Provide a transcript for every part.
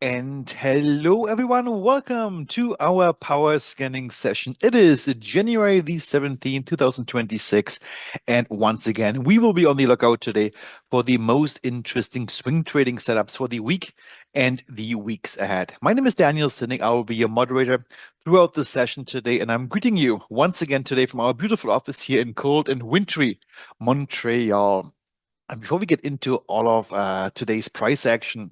And hello, everyone. Welcome to our power scanning session. It is January the 17th, 2026. And once again, we will be on the lookout today for the most interesting swing trading setups for the week and the weeks ahead. My name is Daniel Sinning. I will be your moderator throughout the session today. And I'm greeting you once again today from our beautiful office here in cold and wintry Montreal. And before we get into all of today's price action,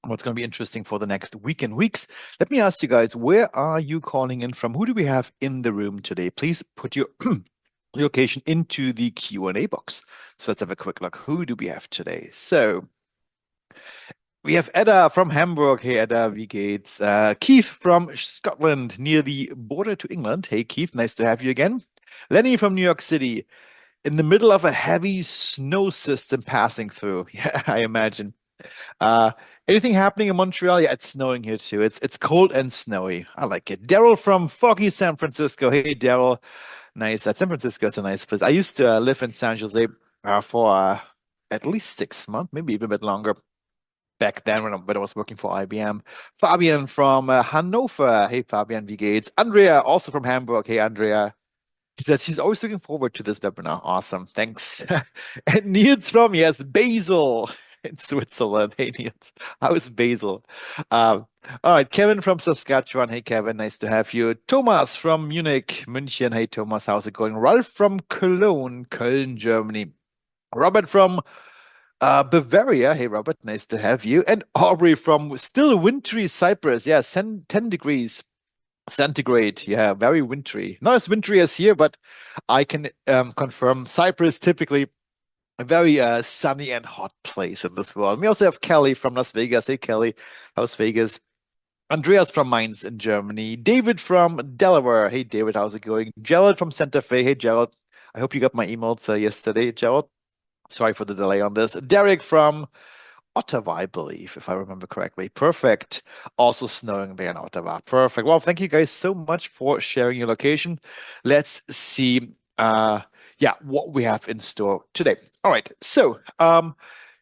what's going to be interesting for the next week and weeks. Let me ask you guys, where are you calling in from? Who do we have in the room today? Please put your location into the Q&A box. So let's have a quick look. Who do we have today? So we have Edda from Hamburg. Hey, Edda, wie geht's? Keith from Scotland, near the border to England. Hey, Keith, nice to have you again. Lenny from New York City, in the middle of a heavy snow system passing through. Yeah, I imagine. Uh, Anything happening in Montreal? Yeah, it's snowing here too. It's cold and snowy. I like it. Daryl from foggy San Francisco. Hey, Daryl. Nice. San Francisco is a nice place. I used to live in San Jose for at least 6 months, maybe even a bit longer. Back then when I was working for IBM. Fabian from Hannover. Hey, Fabian, wie geht's? Andrea, also from Hamburg. Hey, Andrea. She says she's always looking forward to this webinar. Awesome. Thanks. And Niels from, yes, Basel in Switzerland. Hey, Niels. How's Basel? All right. Kevin from Saskatchewan. Hey, Kevin. Nice to have you. Thomas from Munich, München. Hey, Thomas. How's it going? Ralph from Cologne, Köln, Germany. Robert from Bavaria. Hey, Robert. Nice to have you. And Aubrey from still wintry Cyprus. Yeah, 10 degrees centigrade. Yeah, very wintry. Not as wintry as here, but I can confirm Cyprus typically a very sunny and hot place in this world. We also have Kelly from Las Vegas. Hey, Kelly, how's Vegas? Andreas from Mainz in Germany. David from Delaware. Hey, David, how's it going? Gerald from Santa Fe. Hey, Gerald. I hope you got my emails yesterday, Gerald. Sorry for the delay on this. Derek from Ottawa, I believe, if I remember correctly. Perfect. Also snowing there in Ottawa. Perfect. Well, thank you guys so much for sharing your location. Let's see what we have in store today. All right. So,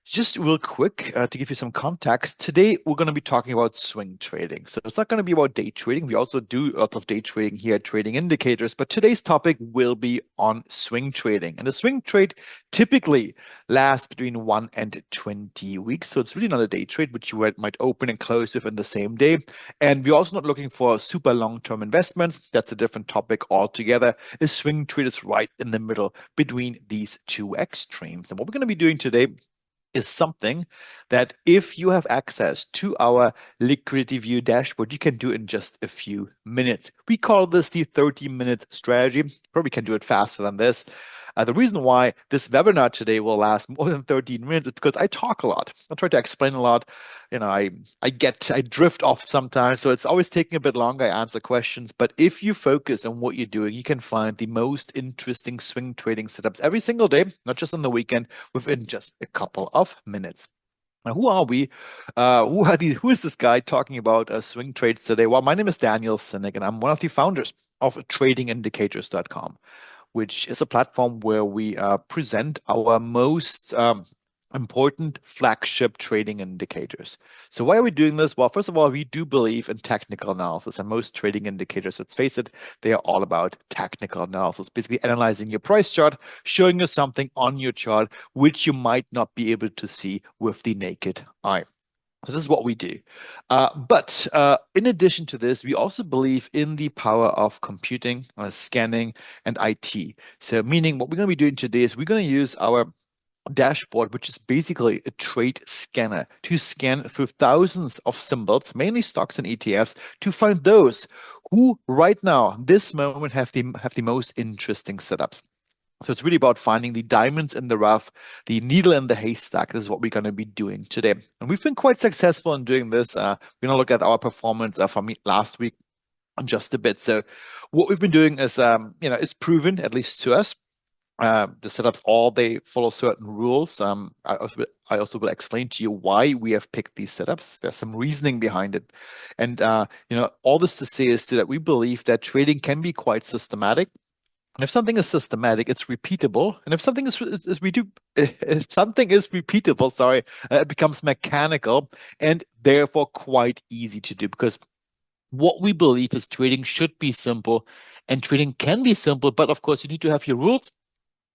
just real quick to give you some context, today we're going to be talking about swing trading. So it's not going to be about day trading. We also do lots of day trading here at Trading Indicators, but today's topic will be on swing trading. And the swing trade typically lasts between 1 and 20 weeks. So it's really not a day trade, which you might open and close within the same day. And we're also not looking for super long-term investments. That's a different topic altogether. A swing trade is right in the middle between these two extremes. And what we're going to be doing today is something that if you have access to our liquidity view dashboard, you can do in just a few minutes. We call this the 30-minute strategy. Probably can do it faster than this. The reason why this webinar today will last more than 13 minutes is because I talk a lot. I try to explain a lot. I drift off sometimes, so it's always taking a bit longer. I answer questions, but if you focus on what you're doing, you can find the most interesting swing trading setups every single day, not just on the weekend, within just a couple of minutes. Now, who are we? Who is this guy talking about swing trades today? Well, my name is Daniel Sinnig, and I'm one of the founders of tradingindicators.com, which is a platform where we present our most important flagship trading indicators. So why are we doing this? Well, first of all, we do believe in technical analysis, and most trading indicators, let's face it, they are all about technical analysis, basically analyzing your price chart, showing you something on your chart which you might not be able to see with the naked eye. So this is what we do. But in addition to this, we also believe in the power of computing, scanning, and IT. So meaning what we're going to be doing today is we're going to use our dashboard, which is basically a trade scanner, to scan through thousands of symbols, mainly stocks and ETFs, to find those who right now, this moment, have the most interesting setups. So it's really about finding the diamonds in the rough, the needle in the haystack. This is what we're going to be doing today. And we've been quite successful in doing this. We're going to look at our performance from last week on just a bit. So what we've been doing is, it's proven, at least to us. The setups they follow certain rules. I also will explain to you why we have picked these setups. There's some reasoning behind it. And, all this to say is that we believe that trading can be quite systematic. And if something is systematic, it's repeatable. And if something if something is repeatable, sorry, it becomes mechanical and therefore quite easy to do because what we believe is trading should be simple and trading can be simple, but of course you need to have your rules,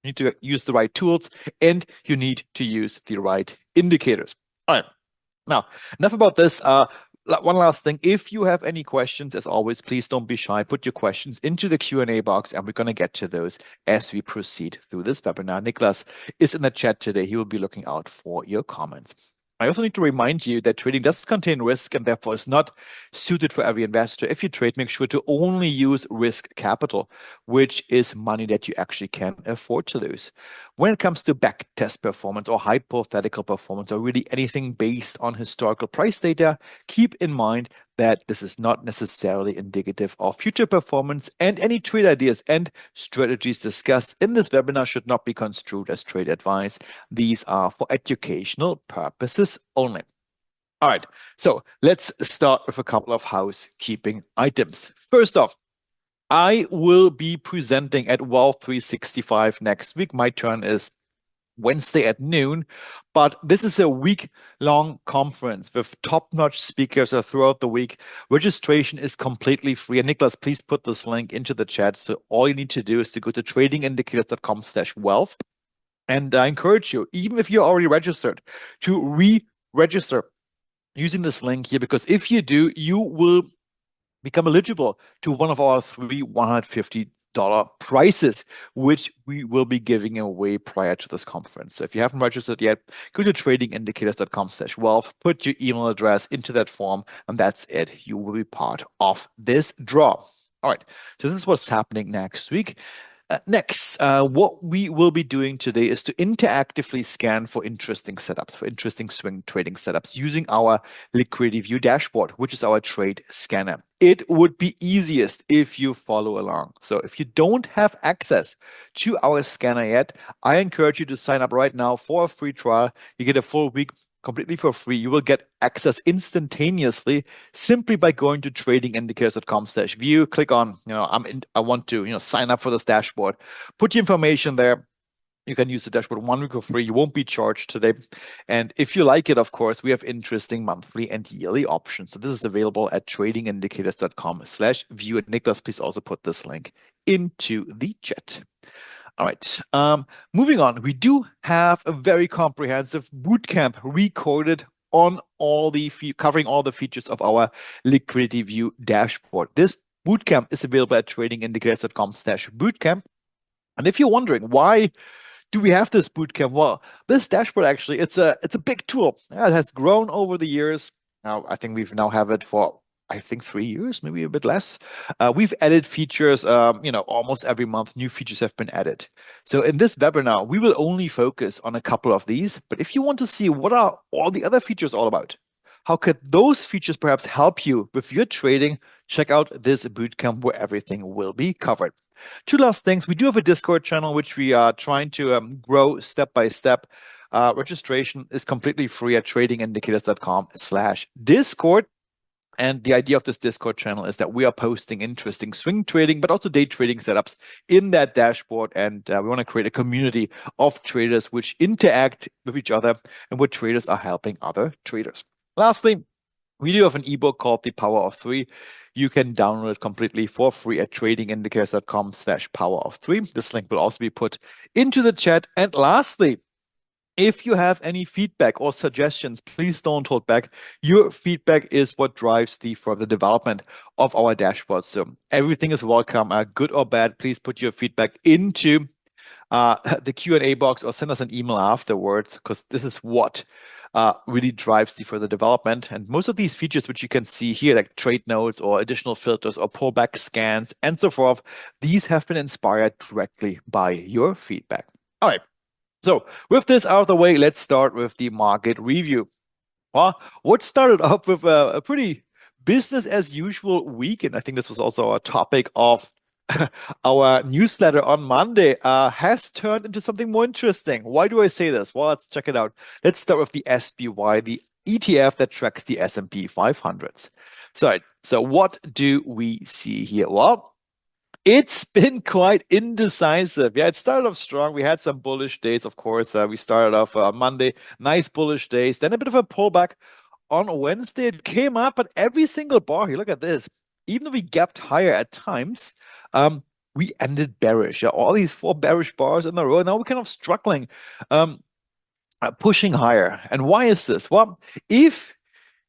you need to use the right tools, and you need to use the right indicators. All right. Now, enough about this. One last thing. If you have any questions, as always, please don't be shy. Put your questions into the Q&A box, and we're going to get to those as we proceed through this webinar. Niklas is in the chat today. He will be looking out for your comments. I also need to remind you that trading does contain risk and therefore is not suited for every investor. If you trade, make sure to only use risk capital, which is money that you actually can afford to lose. When it comes to backtest performance or hypothetical performance or really anything based on historical price data, keep in mind that this is not necessarily indicative of future performance, and any trade ideas and strategies discussed in this webinar should not be construed as trade advice. These are for educational purposes only. All right, so let's start with a couple of housekeeping items. First off, I will be presenting at Wealth 365 next week. My turn is Wednesday at noon, but this is a week-long conference with top-notch speakers throughout the week. Registration is completely free. And Niklas, please put this link into the chat. So all you need to do is to go to tradingindicators.com/wealth. And I encourage you, even if you're already registered, to re-register using this link here, because if you do, you will become eligible to one of our three $150 prizes, which we will be giving away prior to this conference. So if you haven't registered yet, go to tradingindicators.com/wealth, put your email address into that form, and that's it. You will be part of this draw. All right, so this is what's happening next week. Next, what we will be doing today is to interactively scan for interesting setups, for interesting swing trading setups using our Liquidity View dashboard, which is our trade scanner. It would be easiest if you follow along. So if you don't have access to our scanner yet, I encourage you to sign up right now for a free trial. You get a full week completely for free. You will get access instantaneously simply by going to tradingindicators.com/view. Click on, I want to, sign up for this dashboard. Put your information there. You can use the dashboard 1 week for free. You won't be charged today. And if you like it, of course, we have interesting monthly and yearly options. So this is available at tradingindicators.com/view. And Niklas, please also put this link into the chat. All right, moving on. We do have a very comprehensive bootcamp recorded on covering all the features of our Liquidity View dashboard. This bootcamp is available at tradingindicators.com/bootcamp. And if you're wondering why do we have this bootcamp? Well, this dashboard actually, it's a big tool. It has grown over the years. Now, I think we've now have it for 3 years, maybe a bit less. We've added features, almost every month, new features have been added. So in this webinar, we will only focus on a couple of these. But if you want to see what are all the other features all about, how could those features perhaps help you with your trading, check out this bootcamp where everything will be covered. Two last things. We do have a Discord channel, which we are trying to grow step by step. Registration is completely free at tradingindicators.com/Discord. And the idea of this Discord channel is that we are posting interesting swing trading, but also day trading setups in that dashboard. And we want to create a community of traders which interact with each other and where traders are helping other traders. Lastly, we do have an ebook called The Power of Three. You can download it completely for free at tradingindicators.com/power-of-3. This link will also be put into the chat. And lastly, if you have any feedback or suggestions, please don't hold back. Your feedback is what drives the further development of our dashboard. So everything is welcome, good or bad. Please put your feedback into the Q&A box or send us an email afterwards, because this is what really drives the further development. And most of these features, which you can see here, like trade notes or additional filters or pullback scans and so forth, these have been inspired directly by your feedback. All right. So with this out of the way, let's start with the market review. Well, what started off with a pretty business as usual week, and I think this was also a topic of our newsletter on Monday, has turned into something more interesting. Why do I say this? Well, let's check it out. Let's start with the SPY, the ETF that tracks the S&P 500s. So what do we see here? Well, It's been quite indecisive. Yeah, it started off strong. We had some bullish days, of course. We started off on Monday, nice bullish days, then a bit of a pullback on Wednesday. It came up, but every single bar here, look at this. Even though we gapped higher at times, um, we ended bearish. Yeah, all these four bearish bars in a row. Now we're kind of struggling, um, pushing higher. And why is this? Well, if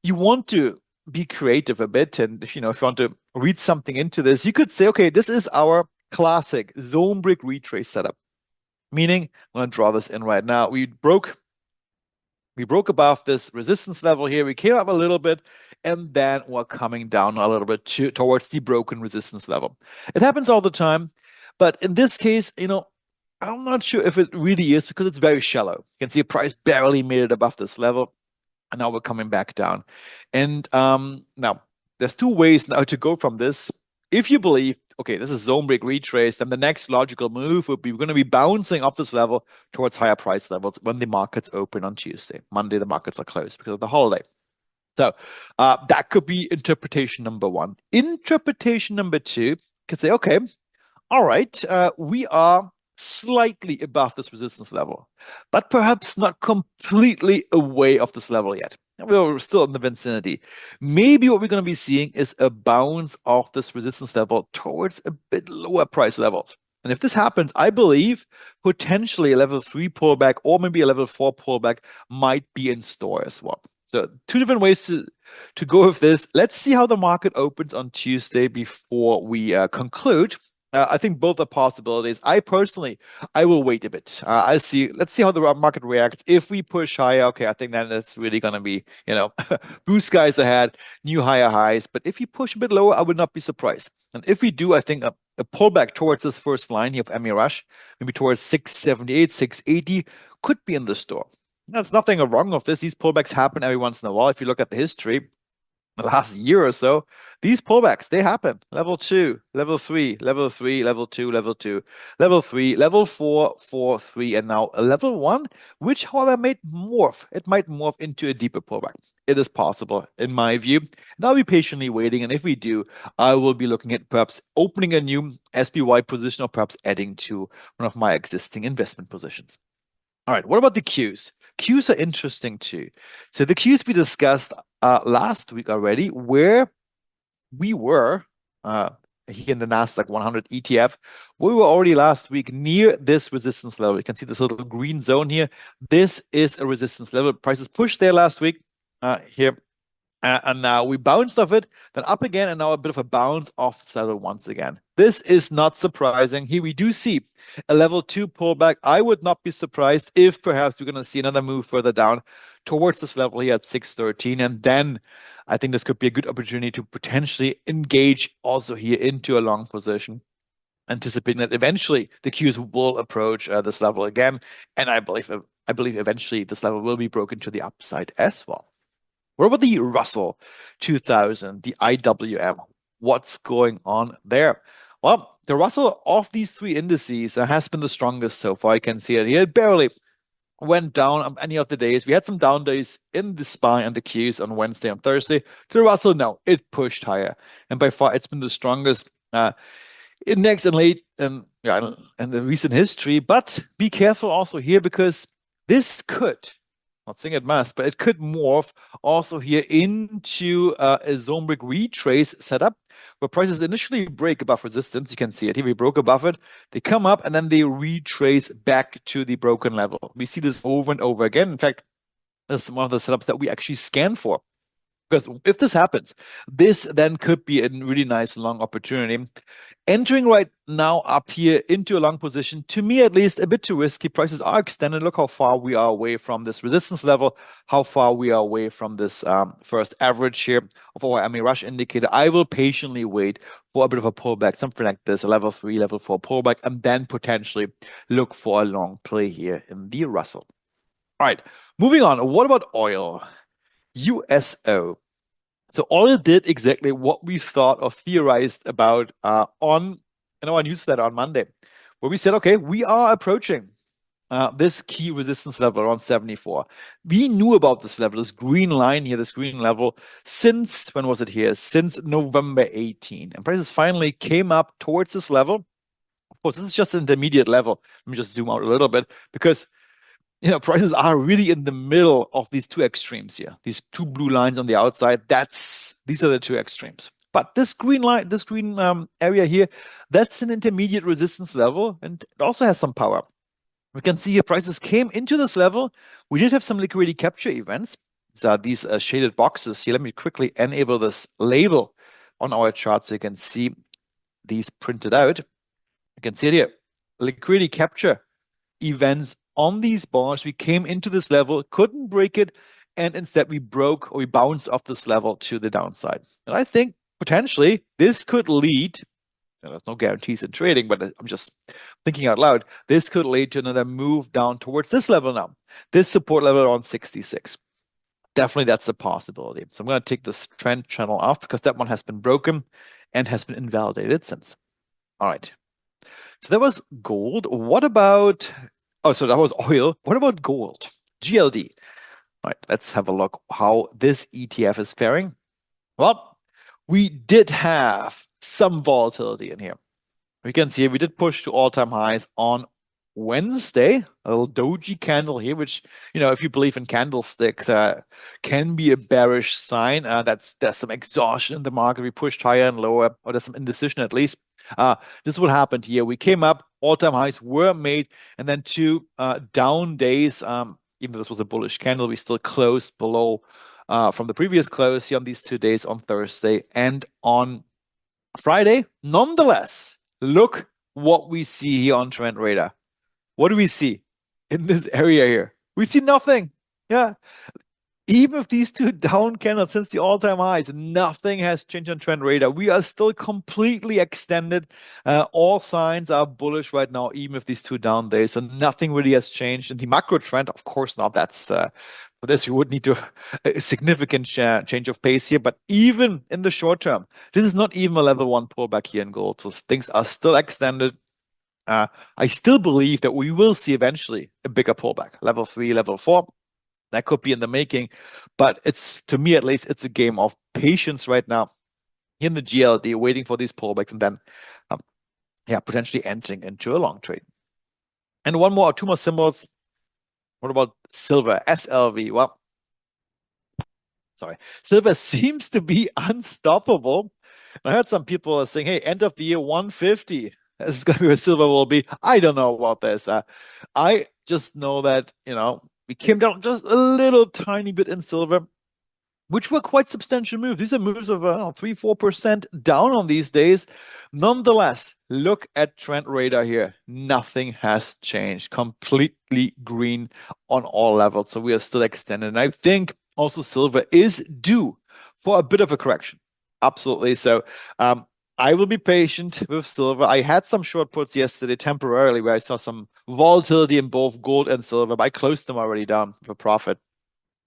you want to be creative a bit, and if you want to read something into this, you could say, okay, this is our classic zone break retrace setup. Meaning, I'm going to draw this in right now. We broke above this resistance level here. We came up a little bit, and then we're coming down a little bit towards the broken resistance level. It happens all the time, but in this case, I'm not sure if it really is because it's very shallow. You can see a price barely made it above this level, and now we're coming back down. And now there's two ways now to go from this. If you believe, okay, this is zone break retrace, then the next logical move would be we're going to be bouncing off this level towards higher price levels when the markets open on Tuesday. Monday, the markets are closed because of the holiday. So that could be interpretation number one. Interpretation number two could say, okay, all right, we are slightly above this resistance level, but perhaps not completely away of this level yet. We're still in the vicinity. Maybe what we're going to be seeing is a bounce off this resistance level towards a bit lower price levels. And if this happens, I believe potentially a level 3 pullback or maybe a level 4 pullback might be in store as well. So two different ways to go with this. Let's see how the market opens on Tuesday before we conclude. I think both are possibilities. I will wait a bit. Let's see how the market reacts. If we push higher, okay, I think then it's really going to be, blue skies ahead, new higher highs. But if you push a bit lower, I would not be surprised. And if we do, I think a pullback towards this first line here of MA Rush, maybe towards 678, 680, could be in the store. There's nothing wrong with this. These pullbacks happen every once in a while. If you look at the history, the last year or so, these pullbacks, they happen. Level 2, level 3, level 3, level 2, level 2, level 3, level 4, 4, 3, and now a level 1, which, however, might morph. It might morph into a deeper pullback. It is possible, in my view. And I'll be patiently waiting, and if we do, I will be looking at perhaps opening a new SPY position or perhaps adding to one of my existing investment positions. All right, what about the Qs? Qs are interesting too. So the Qs we discussed last week already, where we were here in the Nasdaq 100 ETF, we were already last week near this resistance level. You can see this little green zone here. This is a resistance level. Prices pushed there last week here. And now we bounced off it, then up again, and now a bit of a bounce off this level once again. This is not surprising. Here we do see a level 2 pullback. I would not be surprised if perhaps we're going to see another move further down towards this level here at 613. And then I think this could be a good opportunity to potentially engage also here into a long position, anticipating that eventually the Qs will approach this level again. And I believe eventually this level will be broken to the upside as well. What about the Russell 2000, the IWM? What's going on there? Well, the Russell of these three indices has been the strongest so far. You can see it here. It barely went down on any of the days. We had some down days in the SPY and the Qs on Wednesday and Thursday. To the Russell, no, it pushed higher. And by far, it's been the strongest index in the recent history. But be careful also here because this could, not saying it must, but it could morph also here into a zone break retrace setup where prices initially break above resistance. You can see it here. We broke above it. They come up and then they retrace back to the broken level. We see this over and over again. In fact, this is one of the setups that we actually scan for. Because if this happens, this then could be a really nice long opportunity. Entering right now up here into a long position, to me at least, a bit too risky. Prices are extended. Look how far we are away from this resistance level, how far we are away from this first average here of our MA Rush indicator. I will patiently wait for a bit of a pullback, something like this, a level 3, level 4 pullback, and then potentially look for a long play here in the Russell. All right, moving on. What about oil? USO. So oil did exactly what we thought or theorized about on our newsletter on Monday, where we said, okay, we are approaching this key resistance level around 74. We knew about this level, this green line here, this green level, since, when was it here? Since November 18. And prices finally came up towards this level. Of course, this is just an intermediate level. Let me just zoom out a little bit because prices are really in the middle of these two extremes here. These two blue lines on the outside, these are the two extremes. But this green line, this green area here, that's an intermediate resistance level, and it also has some power. We can see here prices came into this level. We did have some liquidity capture events. These are these shaded boxes here. Let me quickly enable this label on our chart so you can see these printed out. You can see it here. Liquidity capture events on these bars. We came into this level, couldn't break it, and instead we broke or we bounced off this level to the downside. And I think potentially this could lead, there's no guarantees in trading, but I'm just thinking out loud, this could lead to another move down towards this level now, this support level around 66. Definitely that's a possibility. So I'm going to take this trend channel off because that one has been broken and has been invalidated since. All right. So that was gold. What about, oh, so that was oil. What about gold? GLD. All right, let's have a look how this ETF is faring. Well, we did have some volatility in here. We can see we did push to all-time highs on Wednesday, a little doji candle here, which, if you believe in candlesticks, can be a bearish sign. There's some exhaustion in the market. We pushed higher and lower, or there's some indecision at least. This is what happened here. We came up, all-time highs were made, and then two down days. Even though this was a bullish candle, we still closed below from the previous close here on these 2 days, on Thursday and on Friday. Nonetheless, look what we see here on Trend Radar. What do we see in this area here? We see nothing. Yeah. Even if these two down candles since the all-time highs, nothing has changed on Trend Radar. We are still completely extended. All signs are bullish right now, even if these two down days. So nothing really has changed. And the macro trend, of course, not. That's for this, we would need a significant change of pace here. But even in the short term, this is not even a level 1 pullback here in gold. So things are still extended. I still believe that we will see eventually a bigger pullback, level 3, level 4. That could be in the making, but to me at least, it's a game of patience right now in the GLD, waiting for these pullbacks and then, potentially entering into a long trade. And one more or two more symbols. What about silver, SLV? Well, sorry, silver seems to be unstoppable. I heard some people are saying, hey, end of the year 150. This is going to be where silver will be. I don't know about this. I just know that, we came down just a little tiny bit in silver, which were quite substantial moves. These are moves of 3-4% down on these days. Nonetheless, look at Trend Radar here. Nothing has changed. Completely green on all levels. So we are still extended. And I think also silver is due for a bit of a correction. Absolutely. So I will be patient with silver. I had some short puts yesterday temporarily where I saw some volatility in both gold and silver, but I closed them already down for profit.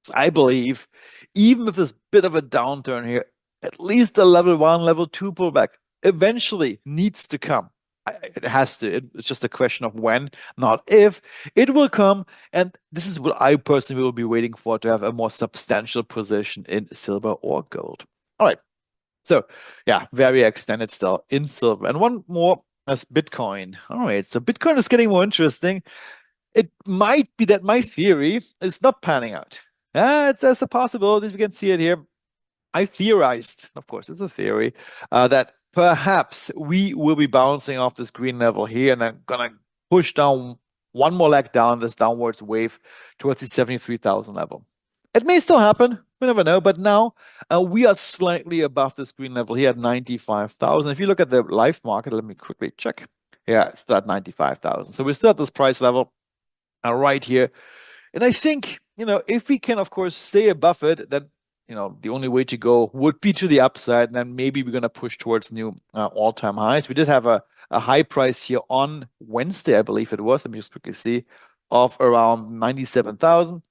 So I believe even with this bit of a downturn here, at least a level 1, level 2 pullback eventually needs to come. It has to. It's just a question of when, not if. It will come, and this is what I personally will be waiting for, to have a more substantial position in silver or gold. All right. So yeah, very extended still in silver. And one more as Bitcoin. All right, so Bitcoin is getting more interesting. It might be that my theory is not panning out. There's a possibility. We can see it here. I theorized, of course, it's a theory, that perhaps we will be bouncing off this green level here and then gonna push down one more leg down this downwards wave towards the 73,000 level. It may still happen. We never know. But now we are slightly above this green level here at 95,000. If you look at the live market, let me quickly check. Yeah, it's still at 95,000. So we're still at this price level right here. And I think, if we can, of course, stay above it, then, the only way to go would be to the upside. And then maybe we're going to push towards new all-time highs. We did have a high price here on Wednesday, I believe it was. Let me just quickly see, of around 97,000.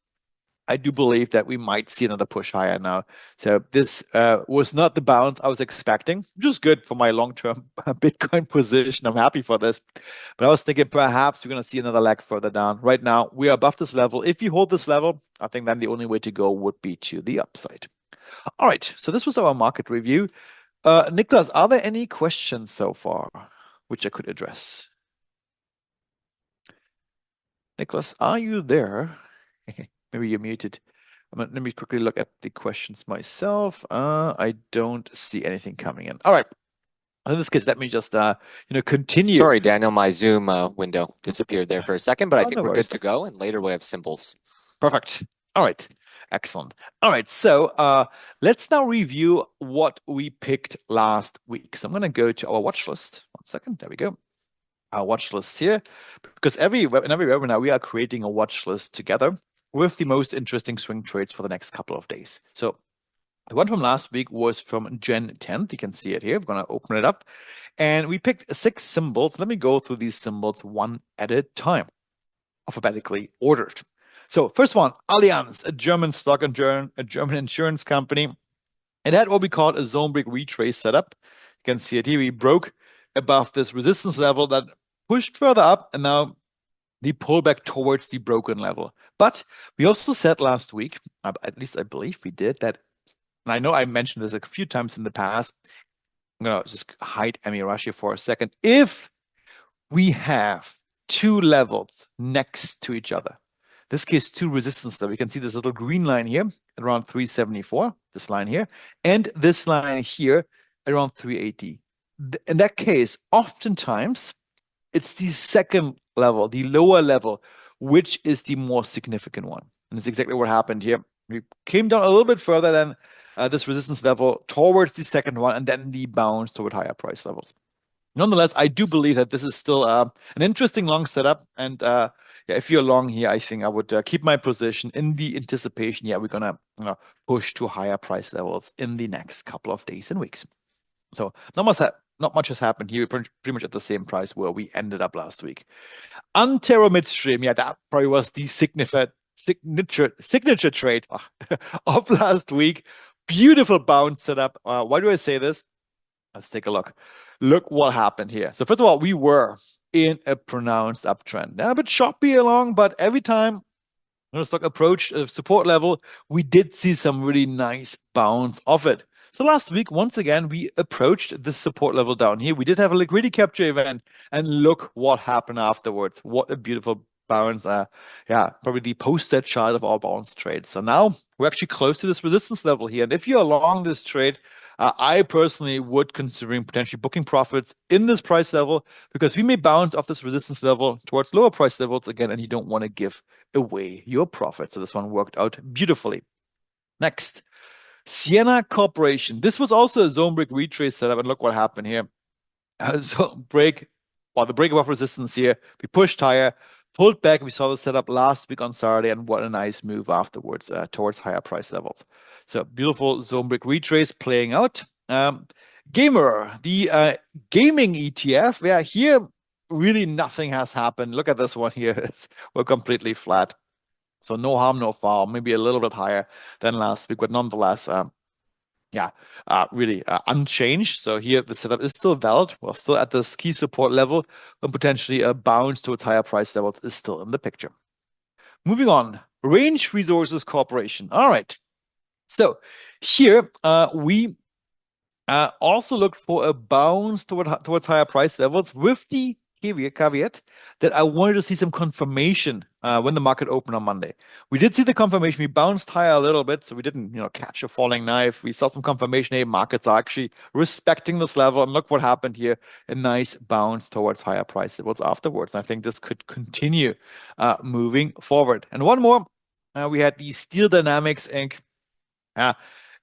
I do believe that we might see another push higher now. So this was not the bounce I was expecting, which is good for my long-term Bitcoin position. I'm happy for this. But I was thinking perhaps we're going to see another leg further down. Right now, we are above this level. If you hold this level, I think then the only way to go would be to the upside. All right, so this was our market review. Niklas, are there any questions so far which I could address? Niklas, are you there? Maybe you're muted. Let me quickly look at the questions myself. I don't see anything coming in. All right. In this case, let me just continue. Sorry, Daniel, my Zoom window disappeared there for a second, but I think no we're worries. good to go. And later we have symbols. Perfect. All right. Excellent. All right. So let's now review what we picked last week. So I'm going to go to our watch list. 1 second. There we go. Our watch list here, because in every webinar we are creating a watch list together with the most interesting swing trades for the next couple of days. So the one from last week was from Gen 10th. You can see it here. I'm going to open it up. And we picked 6 symbols. Let me go through these symbols one at a time, alphabetically ordered. So first one, Allianz, a German stock and a German insurance company. It had what we call a zone break retrace setup. You can see it here. We broke above this resistance level that pushed further up, and now the pullback towards the broken level. But we also said last week, at least I believe we did, that, and I know I mentioned this a few times in the past. I'm going to just hide Amirashi for a second. If we have 2 levels next to each other, in this case, 2 resistance levels, we can see this little green line here at around 374, this line here, and this line here around 380. In that case, oftentimes it's the second level, the lower level, which is the more significant one. And it's exactly what happened here. We came down a little bit further than this resistance level towards the second one, and then the bounce toward higher price levels. Nonetheless, I do believe that this is still an interesting long setup. And yeah, if you're long here, I think I would keep my position in the anticipation. Yeah, we're going to push to higher price levels in the next couple of days and weeks. So not much has happened here. We're pretty much at the same price where we ended up last week. Antero Midstream, yeah, that probably was the signature trade of last week. Beautiful bounce setup. Why do I say this? Let's take a look. Look what happened here. So first of all, we were in a pronounced uptrend. Now a bit choppy along, but every time the stock approached a support level, we did see some really nice bounce off it. So last week, once again, we approached this support level down here. We did have a liquidity capture event, and look what happened afterwards. What a beautiful bounce. Yeah, probably the poster chart of our bounce trades. So now we're actually close to this resistance level here. And if you're along this trade, I personally would considering potentially booking profits in this price level, because we may bounce off this resistance level towards lower price levels again, and you don't want to give away your profit. So this one worked out beautifully. Next, Sienna Corporation. This was also a zone break retrace setup, and look what happened here. So the break above resistance here. We pushed higher, pulled back. We saw the setup last week on Saturday, and what a nice move afterwards towards higher price levels. So beautiful zone break retrace playing out. Gamer, the gaming ETF. Yeah, here really nothing has happened. Look at this one here. We're completely flat. So no harm, no foul. Maybe a little bit higher than last week, but nonetheless, really unchanged. So here the setup is still valid. We're still at this key support level, and potentially a bounce towards higher price levels is still in the picture. Moving on, Range Resources Corporation. All right. So here we also looked for a bounce towards higher price levels, with the caveat that I wanted to see some confirmation when the market opened on Monday. We did see the confirmation. We bounced higher a little bit, so we didn't, catch a falling knife. We saw some confirmation. Hey, markets are actually respecting this level, and look what happened here. A nice bounce towards higher price levels afterwards. And I think this could continue moving forward. And one more, we had the Steel Dynamics Inc.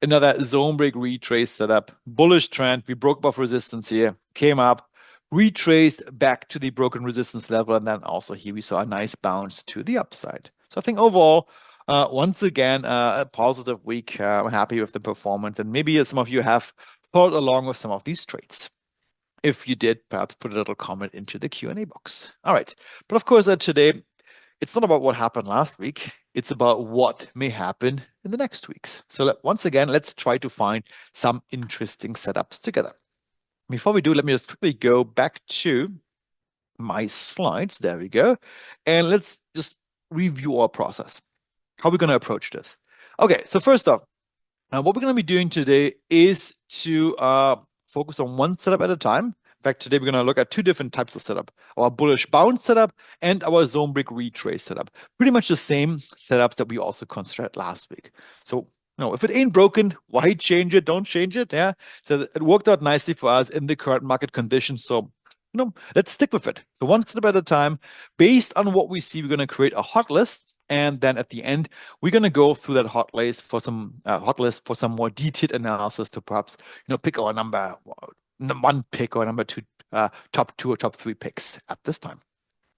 Another zone break retrace setup, bullish trend. We broke above resistance here, came up, retraced back to the broken resistance level, and then also here we saw a nice bounce to the upside. So I think overall, once again, a positive week. I'm happy with the performance, and maybe some of you have followed along with some of these trades. If you did, perhaps put a little comment into the Q&A box. All right, but of course today, it's not about what happened last week. It's about what may happen in the next weeks. So once again, let's try to find some interesting setups together. Before we do, let me just quickly go back to my slides. There we go. And let's just review our process. How are we going to approach this? Okay, so first off, what we're going to be doing today is to focus on one setup at a time. In fact, today we're going to look at two different types of setup, our bullish bounce setup and our zone break retrace setup. Pretty much the same setups that we also considered last week. So, if it ain't broken, why change it? Don't change it. Yeah. So it worked out nicely for us in the current market conditions. So, let's stick with it. So one step at a time, based on what we see, we're going to create a hot list. And then at the end, we're going to go through that hot list for some more detailed analysis to perhaps pick our number one pick or number two, top two or top three picks at this time.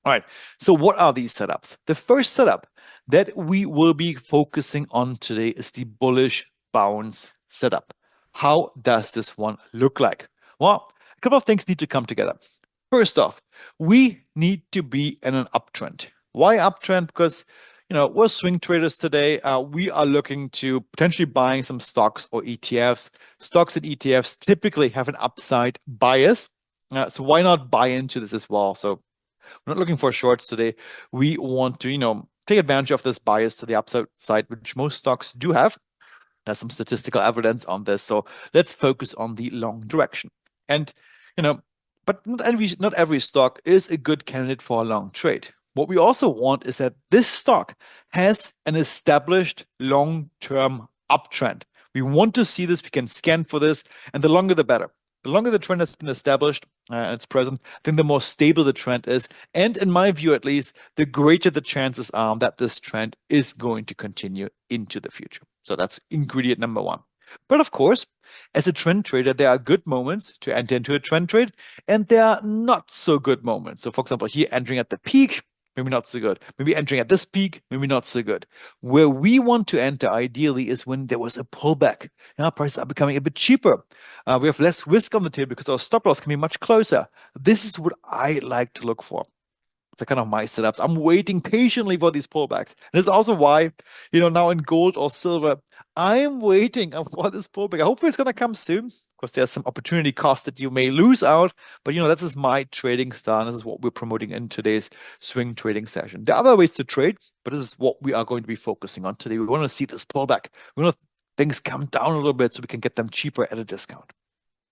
All right. So what are these setups? The first setup that we will be focusing on today is the bullish bounce setup. How does this one look like? Well, a couple of things need to come together. First off, we need to be in an uptrend. Why uptrend? Because we're swing traders today. We are looking to potentially buying some stocks or ETFs. Stocks and ETFs typically have an upside bias. So why not buy into this as well? So we're not looking for shorts today. We want to, take advantage of this bias to the upside side, which most stocks do have. There's some statistical evidence on this. So let's focus on the long direction. And, but not every stock is a good candidate for a long trade. What we also want is that this stock has an established long-term uptrend. We want to see this. We can scan for this. And the longer, the better. The longer the trend has been established, it's present, I think the more stable the trend is. And in my view, at least, the greater the chances are that this trend is going to continue into the future. So that's ingredient number one. But of course, as a trend trader, there are good moments to enter into a trend trade, and there are not so good moments. So for example, here entering at the peak, maybe not so good. Maybe entering at this peak, maybe not so good. Where we want to enter ideally is when there was a pullback. Prices are becoming a bit cheaper. We have less risk on the table because our stop loss can be much closer. This is what I like to look for. It's kind of my setups. I'm waiting patiently for these pullbacks. And it's also why, now in gold or silver, I'm waiting for this pullback. Hopefully it's going to come soon because there's some opportunity cost that you may lose out. But, this is my trading style. This is what we're promoting in today's swing trading session. There are other ways to trade, but this is what we are going to be focusing on today. We want to see this pullback. We want things come down a little bit so we can get them cheaper at a discount.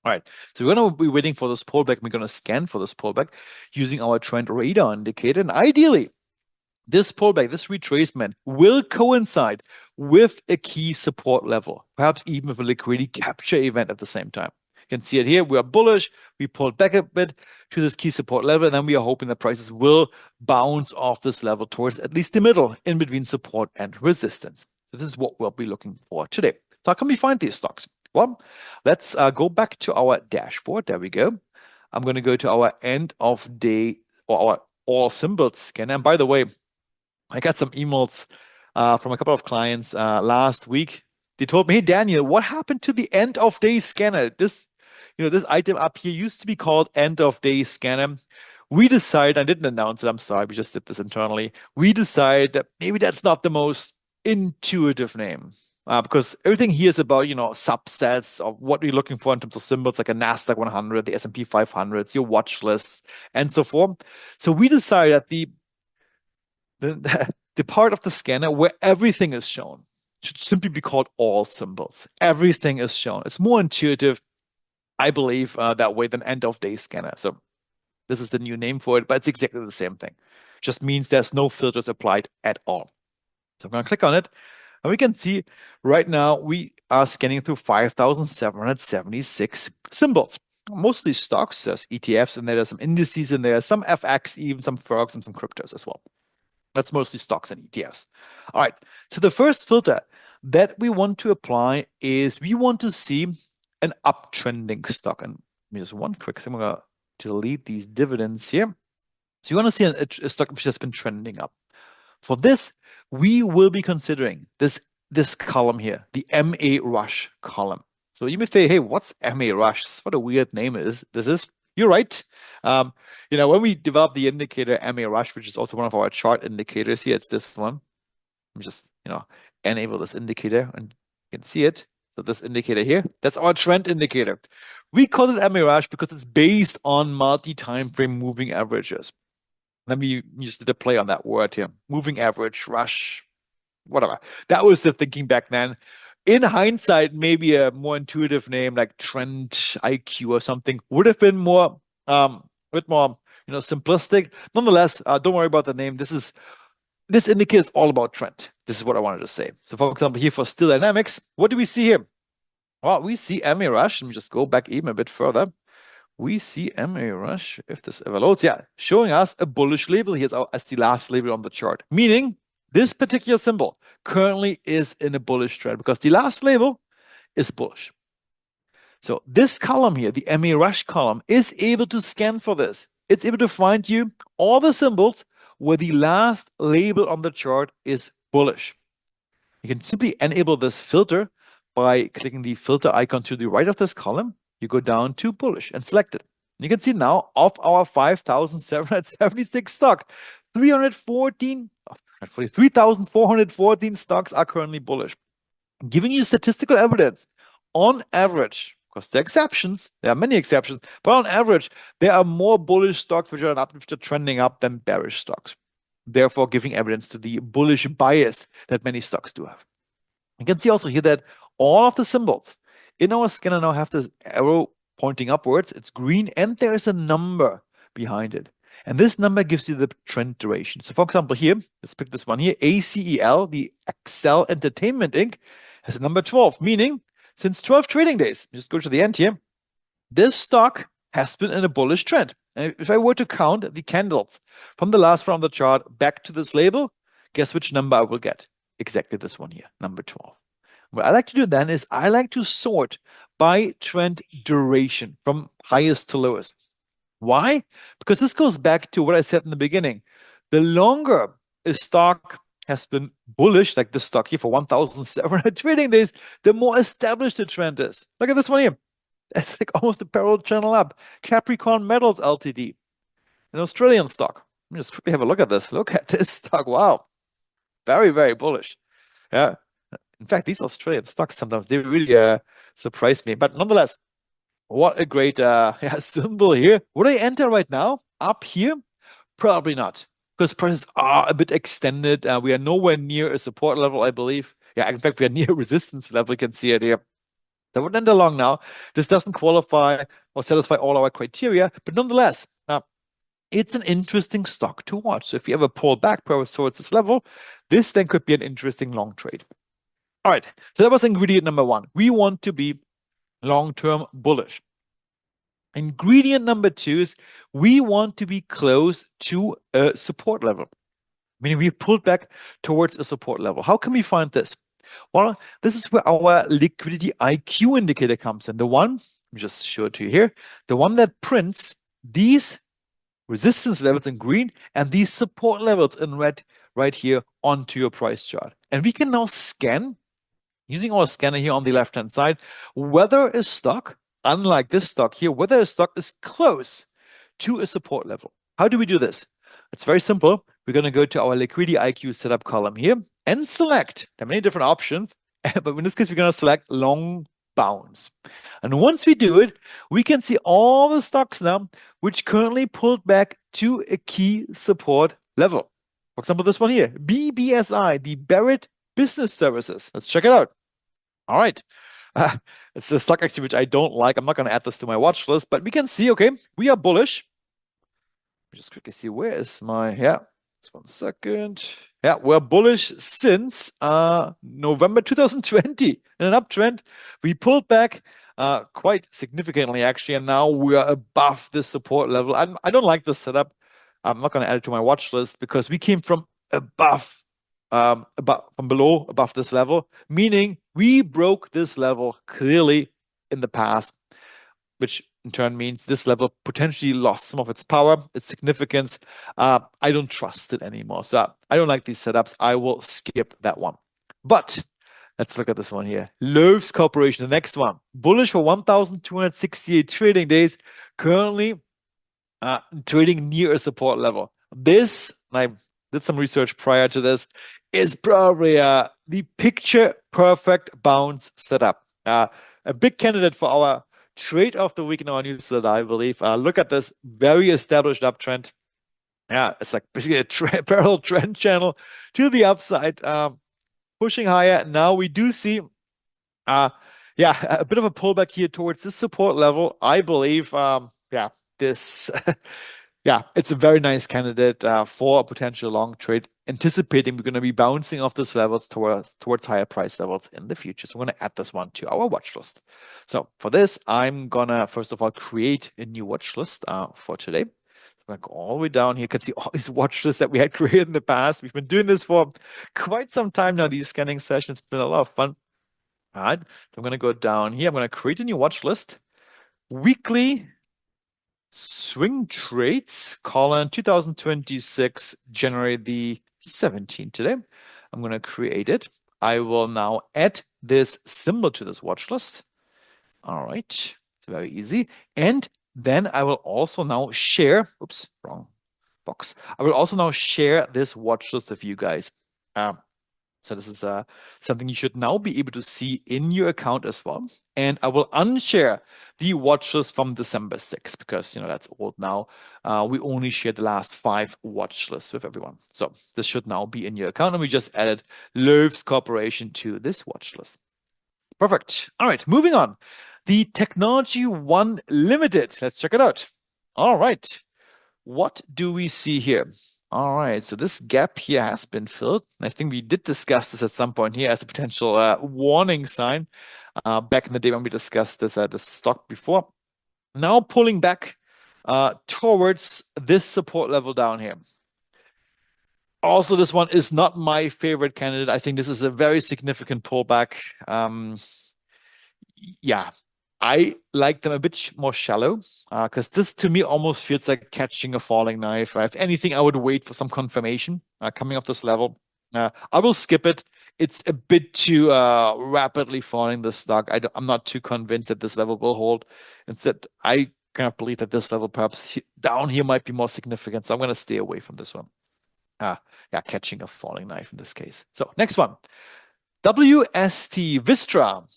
All right, so we're going to be waiting for this pullback. We're going to scan for this pullback using our trend radar indicator. And ideally, this pullback, this retracement will coincide with a key support level, perhaps even with a liquidity capture event at the same time. You can see it here. We are bullish. We pulled back a bit to this key support level, and then we are hoping that prices will bounce off this level towards at least the middle in between support and resistance. So this is what we'll be looking for today. So how can we find these stocks? Well, let's go back to our dashboard. There we go. I'm going to go to our end of day or our all symbols scanner. And by the way, I got some emails from a couple of clients last week. They told me, "Hey Daniel, what happened to the end of day scanner? This item up here used to be called end of day scanner." We decided, I didn't announce it, I'm sorry, we just did this internally. We decided that maybe that's not the most intuitive name. Because everything here is about, subsets of what we're looking for in terms of symbols, like a NASDAQ 100, the S&P 500, your watch lists, and so forth. So we decided that the part of the scanner where everything is shown should simply be called all symbols. Everything is shown. It's more intuitive, I believe, that way than end of day scanner. So this is the new name for it, but it's exactly the same thing. Just means there's no filters applied at all. So I'm going to click on it. And we can see right now we are scanning through 5,776 symbols. Mostly stocks, there's ETFs in there, there's some indices in there, some FX, even some Forex and some cryptos as well. That's mostly stocks and ETFs. All right, so the first filter that we want to apply is we want to see an uptrending stock. And just one quick thing, I'm going to delete these dividends here. So you want to see a stock which has been trending up. For this, we will be considering this column here, the MA Rush column. So you may say, "Hey, what's MA Rush? What a weird name this is." you're right. When we developed the indicator MA Rush, which is also one of our chart indicators here, it's this one. Let me just, enable this indicator and you can see it. So this indicator here, that's our trend indicator. We call it MA Rush because it's based on multi-time frame moving averages. Let me just did a play on that word here. Moving average, rush, whatever. That was the thinking back then. In hindsight, maybe a more intuitive name like Trend IQ or something would have been more, a bit more, simplistic. Nonetheless, don't worry about the name. This indicates all about trend. This is what I wanted to say. So, for example, here for Still Dynamics, what do we see here? Well, we see MA Rush. Let me just go back even a bit further. We see MA Rush, if this ever loads, showing us a bullish label here as the last label on the chart, meaning this particular symbol currently is in a bullish trend because the last label is bullish. So this column here, the MA Rush column, is able to scan for this. It's able to find you all the symbols where the last label on the chart is bullish. You can simply enable this filter by clicking the filter icon to the right of this column. You go down to bullish and select it. You can see now of our 5,776 stock, 3,414 stocks are currently bullish, giving you statistical evidence. On average, because there are exceptions, there are many exceptions, but on average, there are more bullish stocks which are trending up than bearish stocks, therefore giving evidence to the bullish bias that many stocks do have. You can see also here that all of the symbols in our scanner now have this arrow pointing upwards. It's green, and there is a number behind it. And this number gives you the trend duration. So, for example, here, let's pick this one here, ACEL, the Excel Entertainment Inc., has a number 12, meaning since 12 trading days, just go to the end here, this stock has been in a bullish trend. And if I were to count the candles from the last round of the chart back to this label, guess which number I will get? Exactly this one here, number 12. What I like to do then is I like to sort by trend duration from highest to lowest. Why? Because this goes back to what I said in the beginning. The longer a stock has been bullish, like this stock here for 1,700 trading days, the more established the trend is. Look at this one here. It's like almost a parallel channel up. Capricorn Metals Ltd, an Australian stock. Let me just quickly have a look at this. Look at this stock. Wow. Very, very bullish. Yeah. In fact, these Australian stocks sometimes they really surprise me. But nonetheless, what a great symbol here. Would I enter right now up here? Probably not, because prices are a bit extended. We are nowhere near a support level, I believe. Yeah, in fact, we are near a resistance level. You can see it here. I wouldn't enter long now. This doesn't qualify or satisfy all our criteria, but nonetheless, it's an interesting stock to watch. So if you ever pull back towards this level, this then could be an interesting long trade. All right, so that was ingredient number one. We want to be long-term bullish. Ingredient number two is we want to be close to a support level, meaning we've pulled back towards a support level. How can we find this? Well, this is where our liquidity IQ indicator comes in. The one, let me just show it to you here, the one that prints these resistance levels in green and these support levels in red right here onto your price chart. And we can now scan, using our scanner here on the left-hand side, whether a stock, unlike this stock here, whether a stock is close to a support level. How do we do this? It's very simple. We're going to go to our liquidity IQ setup column here and select. There are many different options, but in this case, we're going to select long bounce. And once we do it, we can see all the stocks now which currently pulled back to a key support level. For example, this one here, BBSI, the Barrett Business Services. Let's check it out. All right. It's a stock actually which I don't like. I'm not going to add this to my watch list, but we can see, okay, we are bullish. Just quickly see where is my, just 1 second. Yeah, we're bullish since November 2020 in an uptrend. We pulled back quite significantly actually, and now we are above this support level. I don't like this setup. I'm not going to add it to my watch list because we came from above this level, meaning we broke this level clearly in the past, which in turn means this level potentially lost some of its power, its significance. I don't trust it anymore. So I don't like these setups. I will skip that one. But let's look at this one here. Lowe's Corporation, the next one. Bullish for 1,268 trading days. Currently trading near a support level. This, I did some research prior to this, is probably the picture perfect bounce setup. A big candidate for our trade of the week in our newsletter, I believe. Look at this very established uptrend. Yeah, it's like basically a parallel trend channel to the upside, pushing higher. Now we do see, uh, yeah, a bit of a pullback here towards this support level. I believe, yeah, this, yeah, it's a very nice candidate for a potential long trade. Anticipating we're going to be bouncing off these levels towards higher price levels in the future. So we're going to add this one to our watch list. So for this, I'm gonna first of all create a new watch list for today. I'm gonna go all the way down here. You can see all these watch lists that we had created in the past. We've been doing this for quite some time now. These scanning sessions, it's been a lot of fun. All right, so I'm gonna go down here. I'm gonna create a new watch list. Weekly swing trades, colon 2026, January the 17th today. I'm gonna create it. I will now add this symbol to this watch list. All right, it's very easy. And then I will also now share, oops, wrong box. I will also now share this watch list with you guys. So this is something you should now be able to see in your account as well. And I will unshare the watch list from December 6th because, you know, that's old now. We only share the last 5 watch lists with everyone. So this should now be in your account. And we just added Loews Corporation to this watch list. Perfect. All right, moving on. The Technology One Limited. Let's check it out. All right. What do we see here? All right, so this gap here has been filled. I think we did discuss this at some point here as a potential warning sign back in the day when we discussed this at the stock before. Now pulling back towards this support level down here. Also, this one is not my favorite candidate. I think this is a very significant pullback. Yeah, I like them a bit more shallow because this to me almost feels like catching a falling knife. If anything, I would wait for some confirmation coming off this level. I will skip it. It's a bit too rapidly falling the stock. I'm not too convinced that this level will hold. Instead, I kind of believe that this level perhaps down here might be more significant. So I'm going to stay away from this one. Yeah, catching a falling knife in this case. So next one, WST Vistra.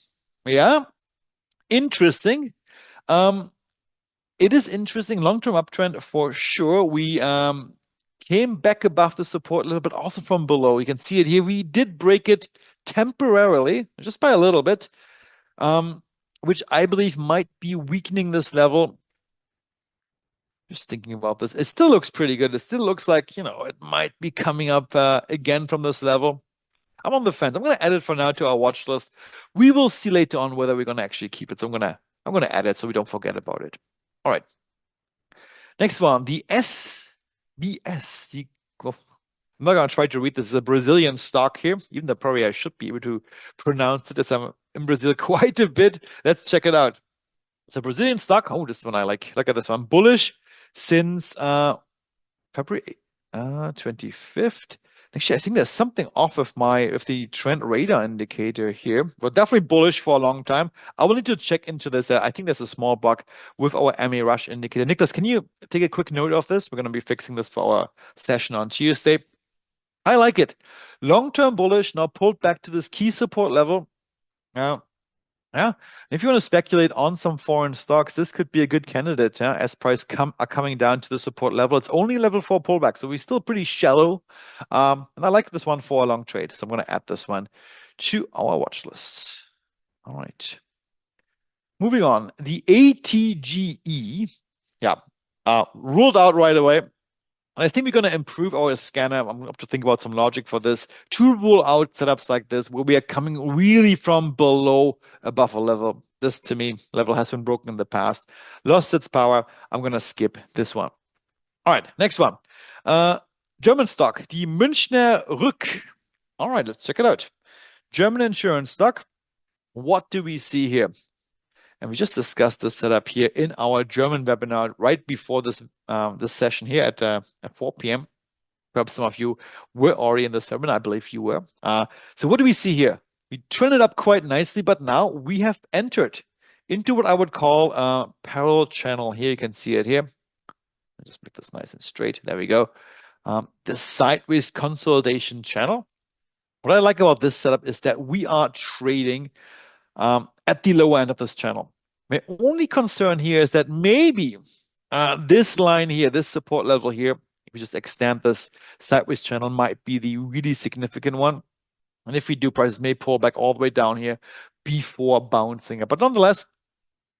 Yeah, interesting. It is interesting, long-term uptrend for sure. We came back above the support a little bit, also from below. You can see it here. We did break it temporarily, just by a little bit, which I believe might be weakening this level. Just thinking about this, it still looks pretty good. It still looks like, you know, it might be coming up again from this level. I'm on the fence. I'm going to add it for now to our watch list. We will see later on whether we're going to actually keep it. So I'm gonna add it so we don't forget about it. All right. Next one, the SBS. I'm not going to try to read this. This is a Brazilian stock here, even though probably I should be able to pronounce it as I'm in Brazil quite a bit. Let's check it out. It's a Brazilian stock. Oh, this one I like. Look at this one. Bullish since February 25th. Actually, I think there's something off of the trend radar indicator here. But definitely bullish for a long time. I will need to check into this. I think there's a small bug with our MA rush indicator. Nicholas, can you take a quick note of this? We're going to be fixing this for our session on Tuesday. I like it. Long-term bullish, now pulled back to this key support level. Yeah, if you want to speculate on some foreign stocks, this could be a good candidate. Yeah, as price are coming down to the support level. It's only level 4 pullback, so we're still pretty shallow. And I like this one for a long trade, so I'm going to add this one to our watch list. All right. Moving on, the ATGE. Yeah, ruled out right away. And I think we're going to improve our scanner. I'm going to have to think about some logic for this to rule out setups like this where we are coming really from below above a level. This, to me, level has been broken in the past, lost its power. I'm going to skip this one. All right, next one. German stock, die Münchner Rück. All right, let's check it out. German insurance stock. What do we see here? And we just discussed this setup here in our German webinar right before this this session here at 4 p.m. Perhaps some of you were already in this webinar. I believe you were. So what do we see here? We trended up quite nicely, but now we have entered into what I would call a parallel channel here. You can see it here. Just make this nice and straight. There we go. The sideways consolidation channel. What I like about this setup is that we are trading at the lower end of this channel. My only concern here is that maybe this line here, this support level here, if we just extend this sideways channel, might be the really significant one. And if we do, prices may pull back all the way down here before bouncing up. But nonetheless,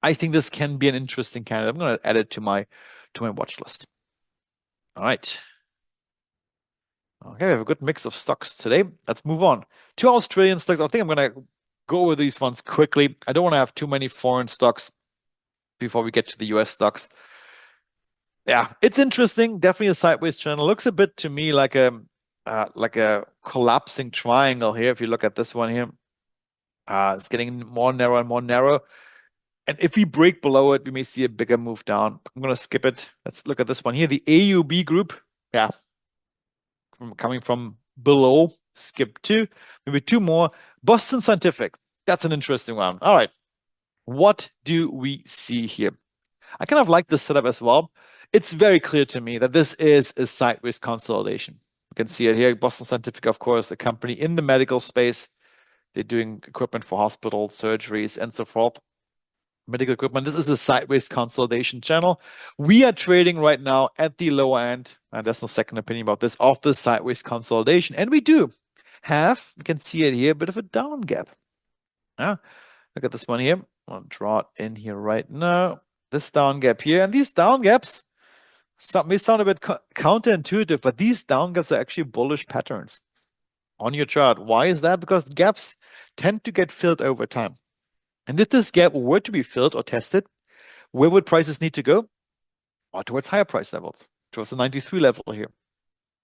I think this can be an interesting candidate. I'm going to add it to my watch list. All right. Okay, we have a good mix of stocks today. Let's move on to Australian stocks. I think I'm going to go over these ones quickly. I don't want to have too many foreign stocks before we get to the US stocks. Yeah, it's interesting. Definitely a sideways channel. Looks a bit to me like a collapsing triangle here. If you look at this one here, it's getting more narrow and more narrow. And if we break below it, we may see a bigger move down. I'm going to skip it. Let's look at this one here. The AUB group. Yeah, coming from below. Skip two. Maybe two more. Boston Scientific. That's an interesting one. All right. What do we see here? I kind of like this setup as well. It's very clear to me that this is a sideways consolidation. You can see it here. Boston Scientific, of course, a company in the medical space. They're doing equipment for hospitals, surgeries, and so forth. Medical equipment. This is a sideways consolidation channel. We are trading right now at the lower end, and there's no second opinion about this, of the sideways consolidation. And we do have, you can see it here, a bit of a down gap. Look at this one here. I'll draw it in here right now. This down gap here. And these down gaps may sound a bit counterintuitive, but these down gaps are actually bullish patterns on your chart. Why is that? Because gaps tend to get filled over time. And if this gap were to be filled or tested, where would prices need to go? Or towards higher price levels, towards the 93 level here.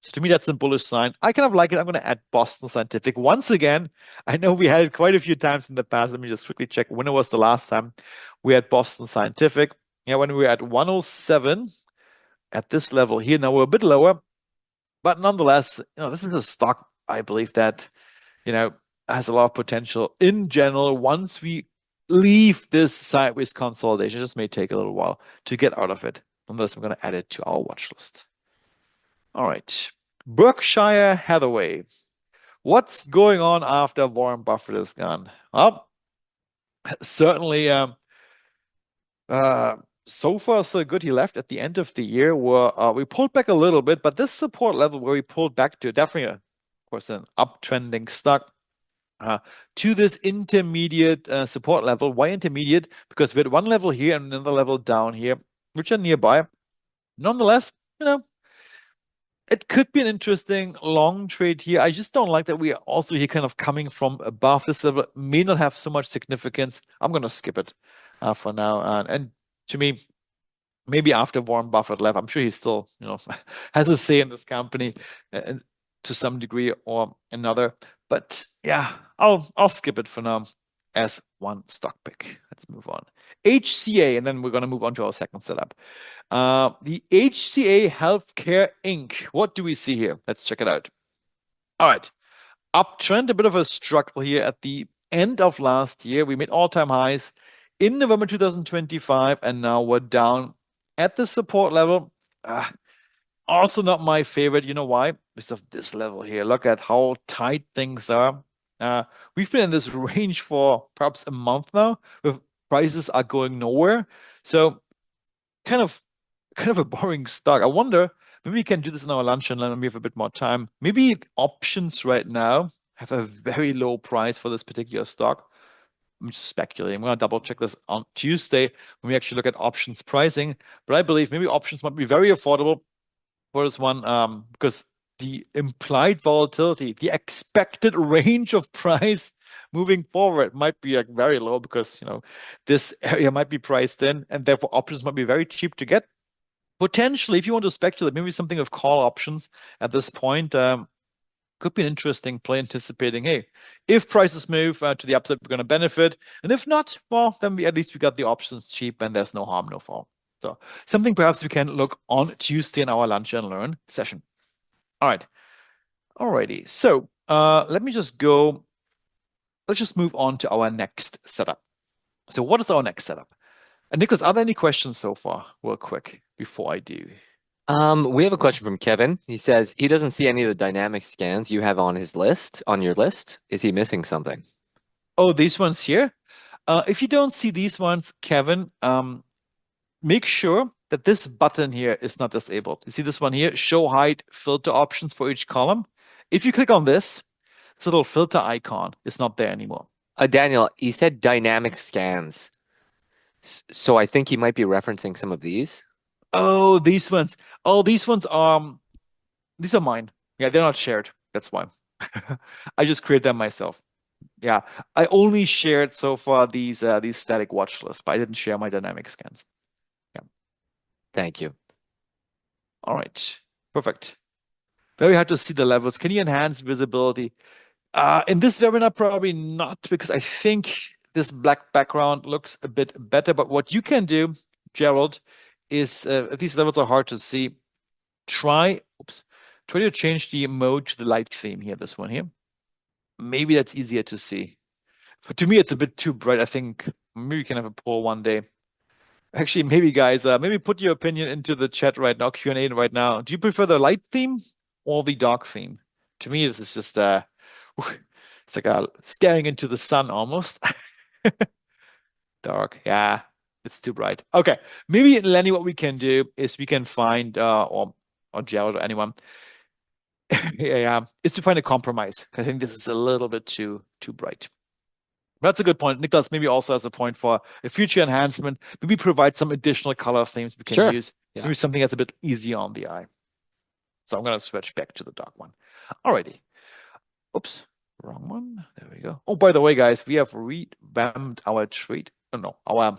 So to me, that's a bullish sign. I kind of like it. I'm going to add Boston Scientific. Once again, I know we had it quite a few times in the past. Let me just quickly check when it was the last time we had Boston Scientific. Yeah, when we were at 107 at this level here. Now we're a bit lower, but nonetheless, this is a stock, I believe, that, has a lot of potential in general. Once we leave this sideways consolidation, it just may take a little while to get out of it. Nonetheless, I'm going to add it to our watch list. All right. Berkshire Hathaway. What's going on after Warren Buffett is gone? Well, certainly, so far so good. He left at the end of the year where we pulled back a little bit, but this support level where we pulled back to, definitely, of course, an uptrending stock, to this intermediate support level. Why intermediate? Because we had one level here and another level down here, which are nearby. Nonetheless, it could be an interesting long trade here. I just don't like that we are also here kind of coming from above this level. May not have so much significance. I'm going to skip it for now. And to me, maybe after Warren Buffett left, I'm sure he still, has a say in this company to some degree or another. But yeah, I'll skip it for now as one stock pick. Let's move on. HCA, and then we're going to move on to our second setup. The HCA Healthcare Inc. What do we see here? Let's check it out. All right. Uptrend, a bit of a struggle here at the end of last year. We made all-time highs in November 2025, and now we're down at the support level. Also not my favorite. You know why? Because of this level here. Look at how tight things are. We've been in this range for perhaps a month now, with prices are going nowhere. So kind of a boring stock. I wonder, maybe we can do this in our lunch and learn when we have a bit more time. Maybe options right now have a very low price for this particular stock. I'm just speculating. I'm going to double check this on Tuesday when we actually look at options pricing. But I believe maybe options might be very affordable for this one, because the implied volatility, the expected range of price moving forward might be very low, because this area might be priced in, and therefore options might be very cheap to get. Potentially, if you want to speculate, maybe something with call options at this point could be an interesting play, anticipating, hey, if prices move to the upside, we're going to benefit. And if not, well, then at least we got the options cheap, and there's no harm, no foul. So something perhaps we can look on Tuesday in our Lunch and Learn session. All right. Alrighty. So let's just move on to our next setup. So what is our next setup? And Nicholas, are there any questions so far? Real quick before I do. We have a question from Kevin. He says he doesn't see any of the dynamic scans you have on his list, on your list. Is he missing something? Oh, these ones here. If you don't see these ones, Kevin, make sure that this button here is not disabled. You see this one here, show height filter options for each column. If you click on this little filter icon is not there anymore. Daniel, he said dynamic scans. So I think he might be referencing some of these. Oh, these ones. Oh, these are mine. Yeah, they're not shared. That's why. I just created them myself. Yeah, I only shared so far these static watch lists, but I didn't share my dynamic scans. Yeah. Thank you. All right. Perfect. Very hard to see the levels. Can you enhance visibility? In this webinar, probably not, because I think this black background looks a bit better. But what you can do, Gerald, is if these levels are hard to see, try to change the mode to the light theme here, this one here. Maybe that's easier to see. To me, it's a bit too bright. I think maybe we can have a poll one day. Actually, maybe guys, maybe put your opinion into the chat right now, Q&A right now. Do you prefer the light theme or the dark theme? To me, this is just it's like staring into the sun almost. Dark, yeah, it's too bright. Okay, maybe Lenny, what we can do is we can find or Gerald or anyone, yeah, is to find a compromise. I think this is a little bit too bright. That's a good point. Nicholas maybe also has a point for a future enhancement. Maybe provide some additional color themes we can Sure. use. Yeah. Maybe something that's a bit easier on the eye. So I'm going to switch back to the dark one. Alrighty. Oops, wrong one. There we go. Oh, by the way, guys, we have revamped our trade. Oh, no, our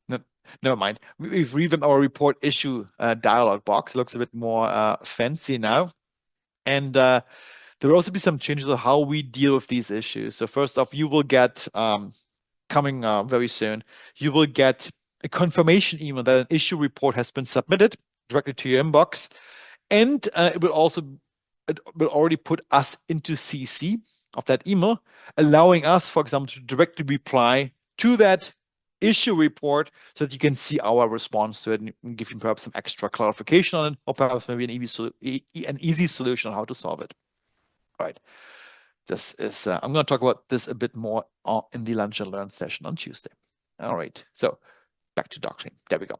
no, never mind. We've revamped our report issue dialog box. It looks a bit more fancy now. And there will also be some changes to how we deal with these issues. So first off, you will get coming very soon, you will get a confirmation email that an issue report has been submitted directly to your inbox, and it will already put us into CC of that email, allowing us, for example, to directly reply to that issue report so that you can see our response to it and give you perhaps some extra clarification on it, or perhaps maybe an easy solution on how to solve it. All right. This is I'm going to talk about this a bit more in the Lunch and Learn session on Tuesday. All right. So back to doxing. There we go.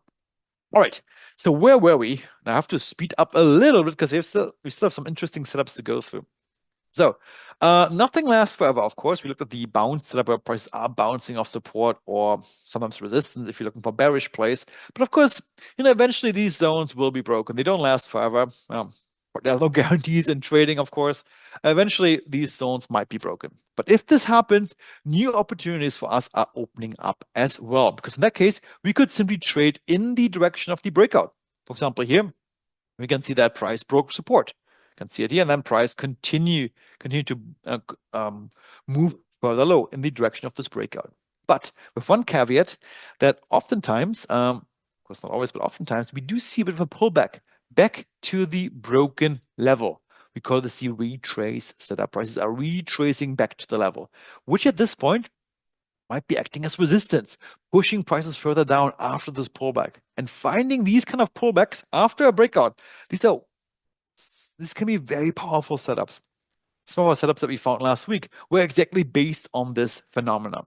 All right. So where were we? Now I have to speed up a little bit because we still have some interesting setups to go through. So nothing lasts forever, of course. We looked at the bounce setup where prices are bouncing off support or sometimes resistance if you're looking for bearish plays. But of course, eventually these zones will be broken. They don't last forever. There are no guarantees in trading, of course. Eventually, these zones might be broken. But if this happens, new opportunities for us are opening up as well. Because in that case, we could simply trade in the direction of the breakout. For example, here, we can see that price broke support. You can see it here, and then price continue to move further low in the direction of this breakout. But with one caveat that oftentimes, of course not always, but oftentimes, we do see a bit of a pullback back to the broken level. We call this the retrace setup. Prices are retracing back to the level, which at this point might be acting as resistance, pushing prices further down after this pullback. And finding these kind of pullbacks after a breakout, these can be very powerful setups. Some of our setups that we found last week were exactly based on this phenomenon.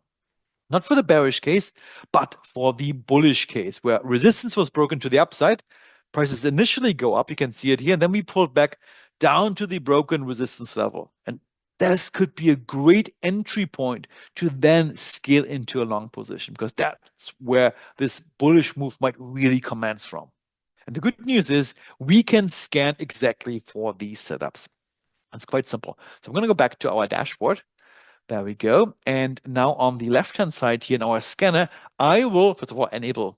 Not for the bearish case, but for the bullish case, where resistance was broken to the upside. Prices initially go up, you can see it here, and then we pulled back down to the broken resistance level. And this could be a great entry point to then scale into a long position, because that's where this bullish move might really commence from. And the good news is we can scan exactly for these setups. It's quite simple. So I'm going to go back to our dashboard. There we go. And now on the left-hand side here in our scanner, I will, first of all, enable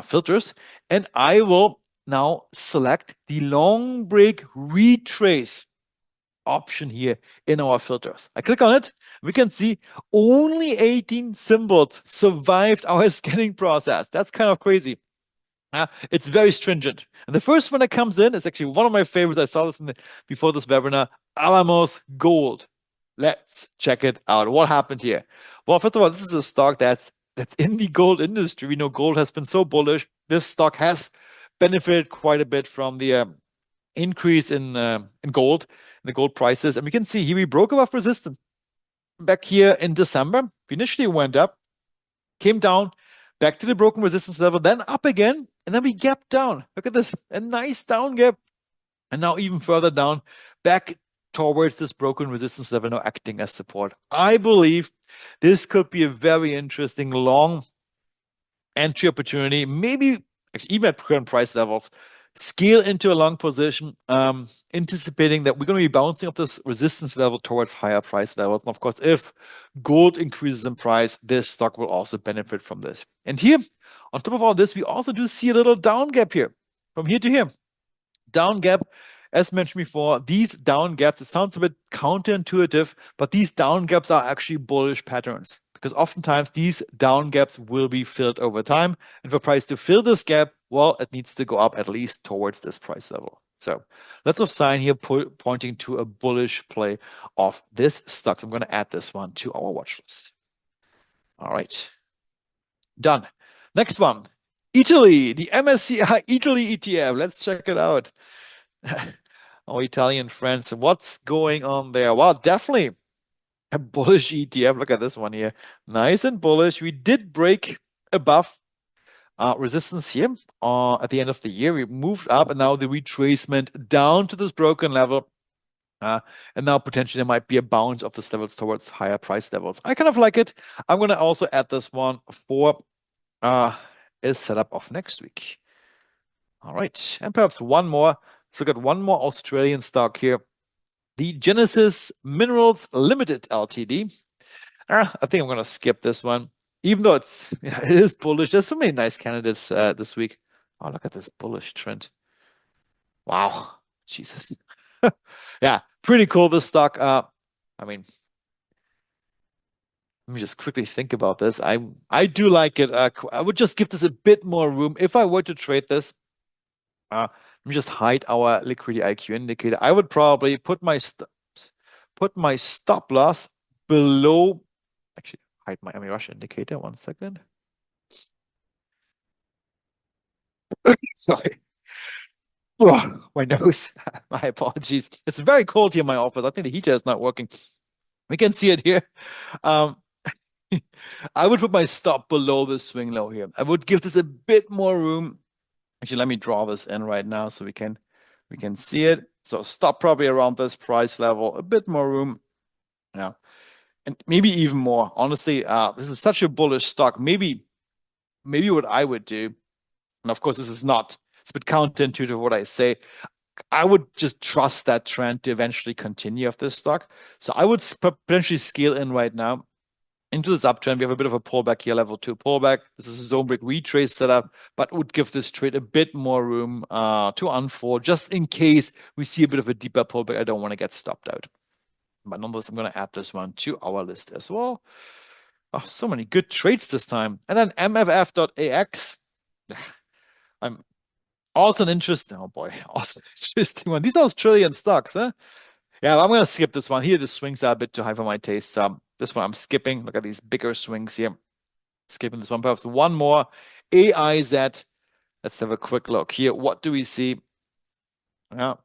filters, and I will now select the long break retrace option here in our filters. I click on it. We can see only 18 symbols survived our scanning process. That's kind of crazy. It's very stringent. And the first one that comes in is actually one of my favorites. I saw this before this webinar, Alamos Gold. Let's check it out. What happened here? Well, first of all, this is a stock that's in the gold industry. We know gold has been so bullish. This stock has benefited quite a bit from the increase in gold, in the gold prices. And we can see here we broke above resistance back here in December. We initially went up, came down, back to the broken resistance level, then up again, and then we gapped down. Look at this, a nice down gap. And now even further down, back towards this broken resistance level, now acting as support. I believe this could be a very interesting long entry opportunity, maybe actually even at current price levels, scale into a long position, anticipating that we're going to be bouncing off this resistance level towards higher price levels. And of course, if gold increases in price, this stock will also benefit from this. And here, on top of all this, we also do see a little down gap here, from here to here. Down gap, as mentioned before, these down gaps, it sounds a bit counterintuitive, but these down gaps are actually bullish patterns because oftentimes these down gaps will be filled over time. And for price to fill this gap, well, it needs to go up at least towards this price level. So lots of sign here pointing to a bullish play of this stock. So I'm going to add this one to our watch list. All right. Done. Next one. Italy, the MSCI Italy ETF. Let's check it out. Our Italian friends, what's going on there? Well, definitely a bullish ETF. Look at this one here. Nice and bullish. We did break above resistance here at the end of the year. We moved up and now the retracement down to this broken level. And now potentially there might be a bounce of this levels towards higher price levels. I kind of like it. I'm going to also add this one for a setup of next week. All right. And perhaps one more. Let's look at one more Australian stock here. The Genesis Minerals Limited Ltd. I think I'm going to skip this one, even though it is bullish. There's so many nice candidates this week. Oh, look at this bullish trend. Wow. Jesus. Yeah, pretty cool, this stock. I mean, let me just quickly think about this. I do like it. I would just give this a bit more room. If I were to trade this, let me just hide our liquidity IQ indicator. I would probably put my stop loss below. Actually, hide my Rush indicator. 1 second. Sorry. Oh, my nose. My apologies. It's very cold here in my office. I think the heater is not working. We can see it here. Um, I would put my stop below the swing low here. I would give this a bit more room. Actually, let me draw this in right now so we can see it. So stop probably around this price level, a bit more room. Yeah. And maybe even more. Honestly, this is such a bullish stock. Maybe what I would do, and of course this is not, it's a bit counterintuitive what I say. I would just trust that trend to eventually continue of this stock. So I would potentially scale in right now into this uptrend. We have a bit of a pullback here, level 2 pullback. This is a zone break retrace setup, but would give this trade a bit more room to unfold just in case we see a bit of a deeper pullback. I don't want to get stopped out. But nonetheless, I'm going to add this one to our list as well. Oh, so many good trades this time. And then MFF.AX. I'm also an interesting, oh boy, also interesting one. These are Australian stocks, huh? Yeah, I'm going to skip this one. Here, the swings are a bit too high for my taste. This one I'm skipping. Look at these bigger swings here. Skipping this one. Perhaps one more. AIZ. Let's have a quick look here. What do we see? Yeah.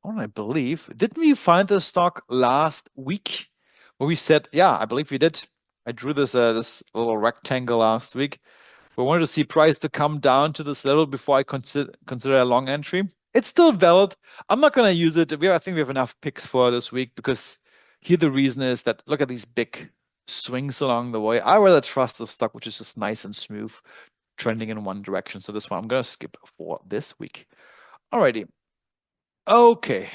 Oh, I believe. Didn't we find the stock last week? Where we said, yeah, I believe we did. I drew this this little rectangle last week. We wanted to see price to come down to this level before I consider a long entry. It's still valid. I'm not going to use it. I think we have enough picks for this week because here the reason is that look at these big swings along the way. I rather trust the stock, which is just nice and smooth, trending in one direction. So this one I'm going to skip for this week. Alrighty. Okay.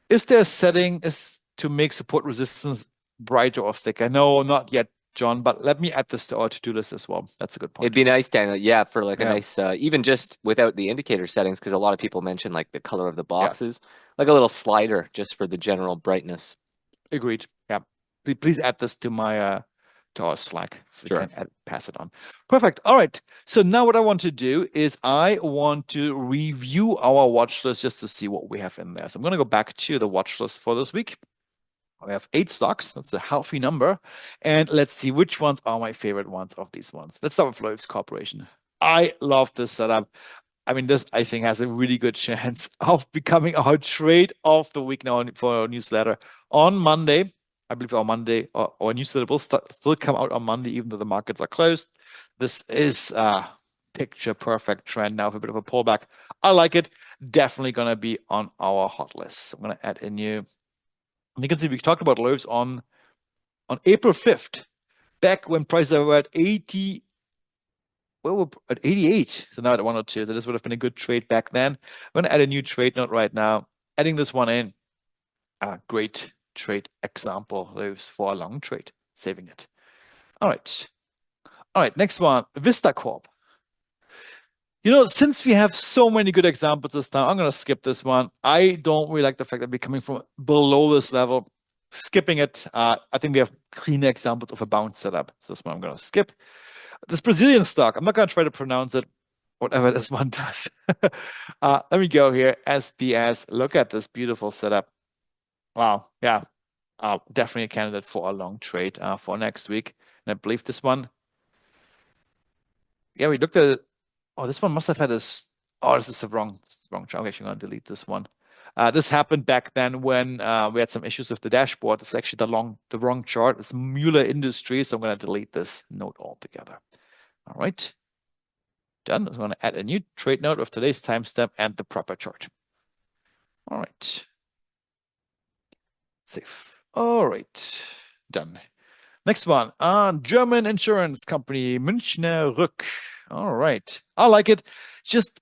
Is there a setting is to make support resistance brighter or thicker? No, not yet, John, but let me add this to our to-do list as well. That's a good point. It'd be nice, Daniel. Yeah, for like a nice, even just without the indicator settings, because a lot of people mention like the color of the boxes, like a little slider just for the general brightness. Agreed. Yeah. Please add this to my to our Slack so we can pass it on. Perfect. All right. So now what I want to do is I want to review our watch list just to see what we have in there. So I'm going to go back to the watch list for this week. We have 8 stocks. That's a healthy number. And let's see which ones are my favorite ones of these ones. Let's start with Loews Corporation. I love this setup. I mean, this I think has a really good chance of becoming our trade of the week now for our newsletter on Monday. I believe our Monday or our newsletter will still come out on Monday, even though the markets are closed. This is a picture perfect trend now for a bit of a pullback. I like it. Definitely gonna be on our hot list. I'm gonna add a new. And you can see we talked about loaves on April 5th, back when prices were at 80. Well, we're at 88, so now at 102. So this would have been a good trade back then. I'm going to add a new trade note right now. Adding this one in. Great trade example. Those for a long trade. Saving it. All right. All right, next one. Vista Corp. You know, since we have so many good examples this time, I'm going to skip this one. I don't really like the fact that we're coming from below this level. Skipping it. I think we have cleaner examples of a bounce setup. So this one I'm going to skip. This Brazilian stock, I'm not going to try to pronounce it, whatever this one does. Let me go here. SBS. Look at this beautiful setup. Wow. Yeah. Definitely a candidate for a long trade for next week. And I believe this one. Yeah, we looked at it. Oh, this one must have had this. Oh, this is the wrong chart. I'm actually going to delete this one. This happened back then when we had some issues with the dashboard. It's actually the wrong chart. It's Mueller Industries. So I'm going to delete this note altogether. All right. Done. I'm going to add a new trade note with today's timestamp and the proper chart. All right. Save. All right. Done. Next one. German insurance company, Münchner Rück. All right. I like it. Just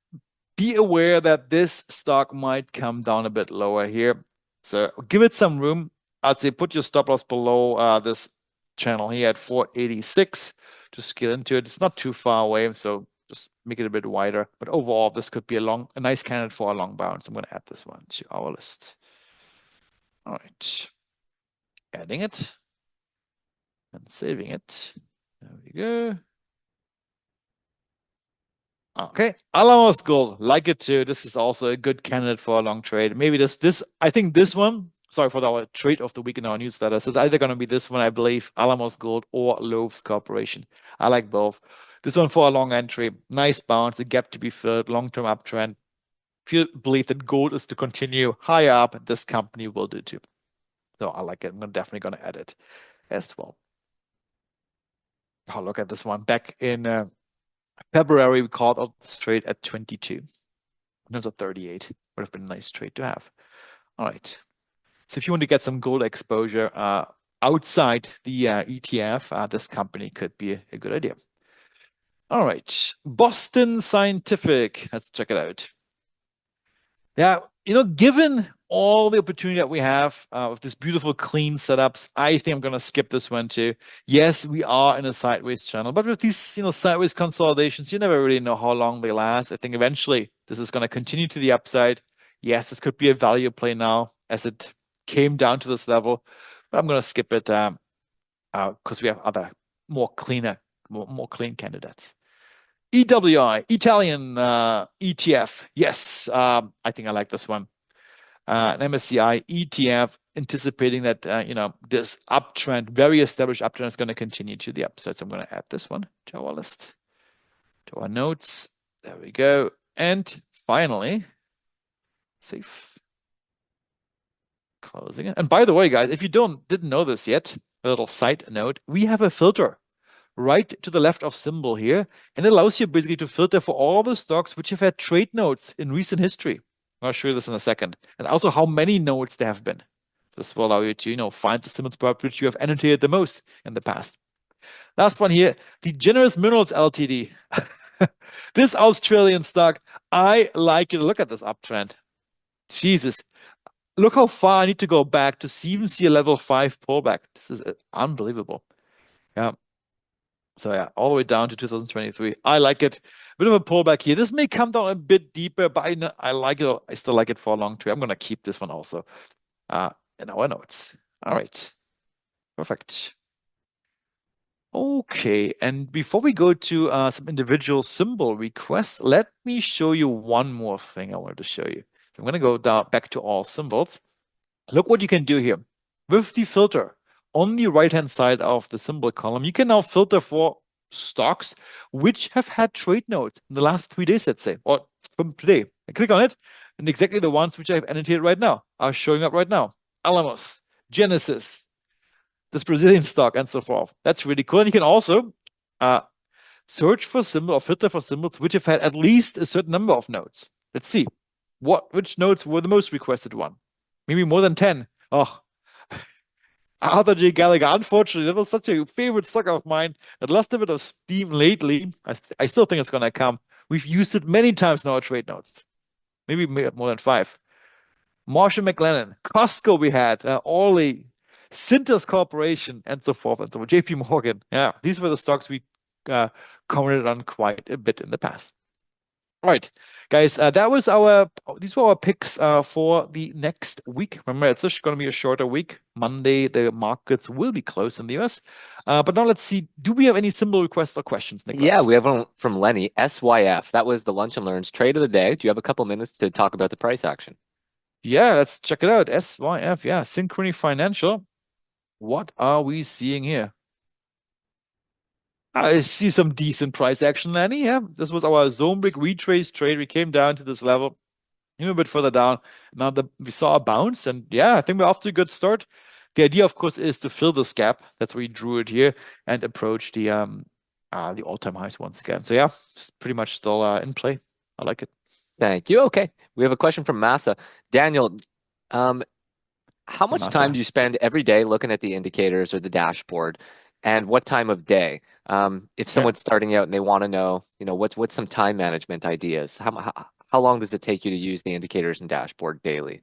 be aware that this stock might come down a bit lower here. So give it some room. I'd say put your stop loss below this channel here at 486 to scale into it. It's not too far away, so just make it a bit wider. But overall, this could be a nice candidate for a long bounce. I'm going to add this one to our list. All right. Adding it and saving it. There we go. Okay, Alamos Gold, like it too. This is also a good candidate for a long trade. Maybe I think this one, sorry for our trade of the week in our newsletter, so it's either going to be this one, I believe, Alamos Gold or Loaves Corporation. I like both. This one for a long entry, nice bounce, a gap to be filled, long-term uptrend. If you believe that gold is to continue higher up, this company will do too. So I like it. I'm definitely going to add it as well. Oh, look at this one. Back in February, we called out this trade at 22. There's a 38. Would have been a nice trade to have. All right. So if you want to get some gold exposure outside the ETF, this company could be a good idea. All right. Boston Scientific. Let's check it out. Yeah, given all the opportunity that we have with this beautiful clean setups, I think I'm going to skip this one too. Yes, we are in a sideways channel, but with these sideways consolidations, you never really know how long they last. I think eventually this is going to continue to the upside. Yes, this could be a value play now as it came down to this level, but I'm going to skip it because we have other more clean candidates. EWI, Italian ETF. Yes, I think I like this one. An MSCI ETF anticipating that, this uptrend, very established uptrend is going to continue to the upside. So I'm going to add this one to our list, to our notes. There we go. And finally, save. Closing it. And by the way, guys, if you didn't know this yet, a little side note, we have a filter right to the left of symbol here, and it allows you basically to filter for all the stocks which have had trade notes in recent history. I'll show you this in a second. And also how many notes there have been. This will allow you to, find the symbols perhaps which you have annotated the most in the past. Last one here, the Generous Minerals Ltd. This Australian stock, I like it. Look at this uptrend. Jesus. Look how far I need to go back to even see a level 5 pullback. This is unbelievable. Yeah. So yeah, all the way down to 2023. I like it. Bit of a pullback here. This may come down a bit deeper, but I like it. I still like it for a long term. I'm going to keep this one also in our notes. All right. Perfect. Okay, and before we go to some individual symbol requests, let me show you one more thing I wanted to show you. So I'm going to go down back to all symbols. Look what you can do here. With the filter on the right-hand side of the symbol column, you can now filter for stocks which have had trade notes in the last 3 days, let's say, or from today. I click on it, and exactly the ones which I have annotated right now are showing up right now. Alamos, Genesis, this Brazilian stock, and so forth. That's really cool. And you can also uh, search for symbol or filter for symbols which have had at least a certain number of nodes. Let's see. Which nodes were the most requested one? Maybe more than 10. Oh, Arthur J. Gallagher. Unfortunately, that was such a favorite stock of mine. It lost a bit of steam lately. I still think it's gonna come. We've used it many times in our trade notes. Maybe more than 5. Marsh & McLennan, Costco we had, Orly, Cintas Corporation, and so forth and so on. JP Morgan. Yeah, these were the stocks we uh, commented on quite a bit in the past. All right, guys, that was these were our picks for the next week. Remember, it's just going to be a shorter week. Monday, the markets will be closed in the US. But now let's see, do we have any symbol requests or questions, Yeah, Nicholas? we have one from Lenny, SYF. That was the Lunch and Learns trade of the day. Do you have a couple minutes to talk about the price action? Yeah, let's check it out. SYF, yeah, Synchrony Financial. What are we seeing here? I see some decent price action, Lenny. Yeah, this was our Zombig retrace trade. We came down to this level, even a bit further down. Now we saw a bounce, and yeah, I think we're off to a good start. The idea, of course, is to fill this gap. That's why we drew it here and approach the all-time highs once again. So yeah, it's pretty much still in play. I like it. Thank you. Okay. We have a question from Massa. Daniel, um, how Hey, much time do Masa. you spend every day looking at the indicators or the dashboard, and what time of day? If Yeah. someone's starting out and they want to know, what's some time management ideas? How long does it take you to use the indicators and dashboard daily?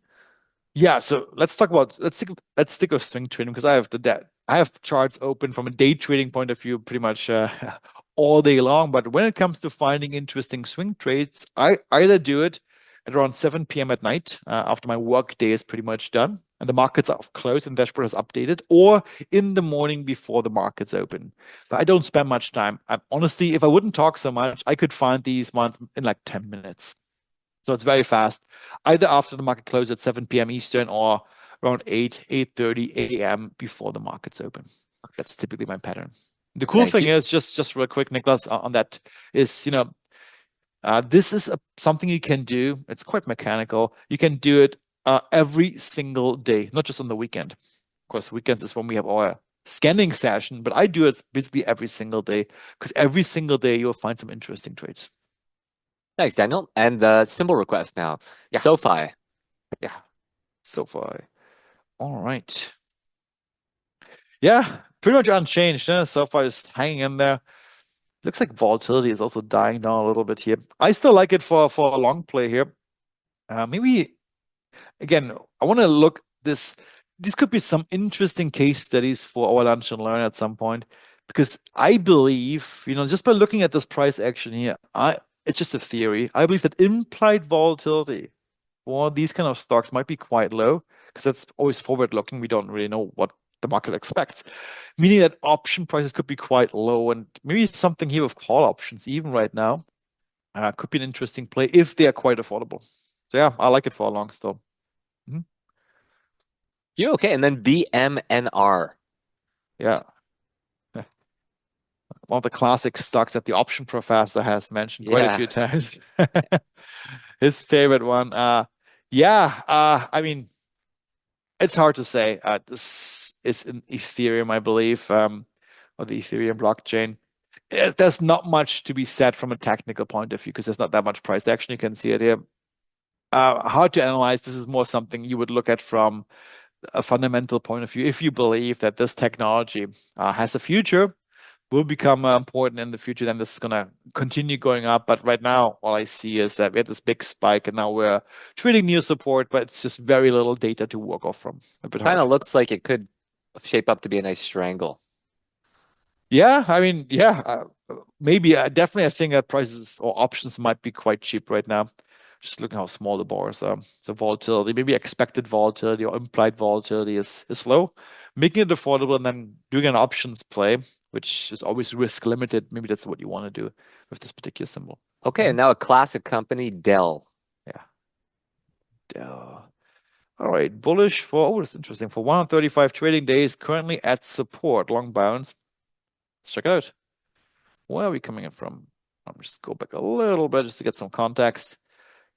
Yeah, so let's stick with swing trading because I have charts open from a day trading point of view pretty much all day long. But when it comes to finding interesting swing trades, I either do it at around 7 p.m. at night after my work day is pretty much done and the markets are closed and the dashboard is updated, or in the morning before the markets open. But I don't spend much time. Honestly, if I wouldn't talk so much, I could find these ones in like 10 minutes. So it's very fast, either after the market closes at 7 p.m. Eastern or around 8:30 a.m. before the markets open. That's typically my pattern. The cool Thank thing you. is, just real quick, Nicholas, on that is, this is something you can do. It's quite mechanical. You can do it every single day, not just on the weekend. Of course, weekends is when we have our scanning session, but I do it basically every single day because every single day you'll find some interesting trades. Thanks, Daniel. And the symbol request now. Yeah, SoFi. yeah. So far. All right. Yeah, pretty much unchanged. So far, is hanging in there. Looks like volatility is also dying down a little bit here. I still like it for a long play here. Maybe again, I want to look this. This could be some interesting case studies for our lunch and learn at some point, because I believe, just by looking at this price action here, I it's just a theory. I believe that implied volatility for these kind of stocks might be quite low because that's always forward looking. We don't really know what the market expects, meaning that option prices could be quite low. And maybe something here with call options, even right now, could be an interesting play if they are quite affordable. So yeah, I like it for a long still. Mhm. You okay? And then BMNR. Yeah. One of the classic stocks that the option professor has mentioned quite a Yeah. few times. His favorite one. Yeah, I mean, it's hard to say. This is an Ethereum, I believe, or the Ethereum blockchain. There's not much to be said from a technical point of view because there's not that much price action. You can see it here. Hard to analyze. This is more something you would look at from a fundamental point of view. If you believe that this technology has a future, will become important in the future, then this is going to continue going up. But right now, all I see is that we had this big spike and now we're trading near support, but it's just very little data to work off from. A bit Kind hard. of looks like it could shape up to be a nice strangle. Yeah, I mean, yeah, maybe definitely I think that prices or options might be quite cheap right now. Just looking how small the bars are. So volatility, maybe expected volatility or implied volatility is low, making it affordable and then doing an options play, which is always risk limited. Maybe that's what you want to do with this particular symbol. Okay, and Mhm. now a classic company, Dell. Yeah. All right, bullish for, oh, that's interesting. For 135 trading days, currently at support, long bounce. Let's check it out. Where are we coming in from? I'll just go back a little bit just to get some context.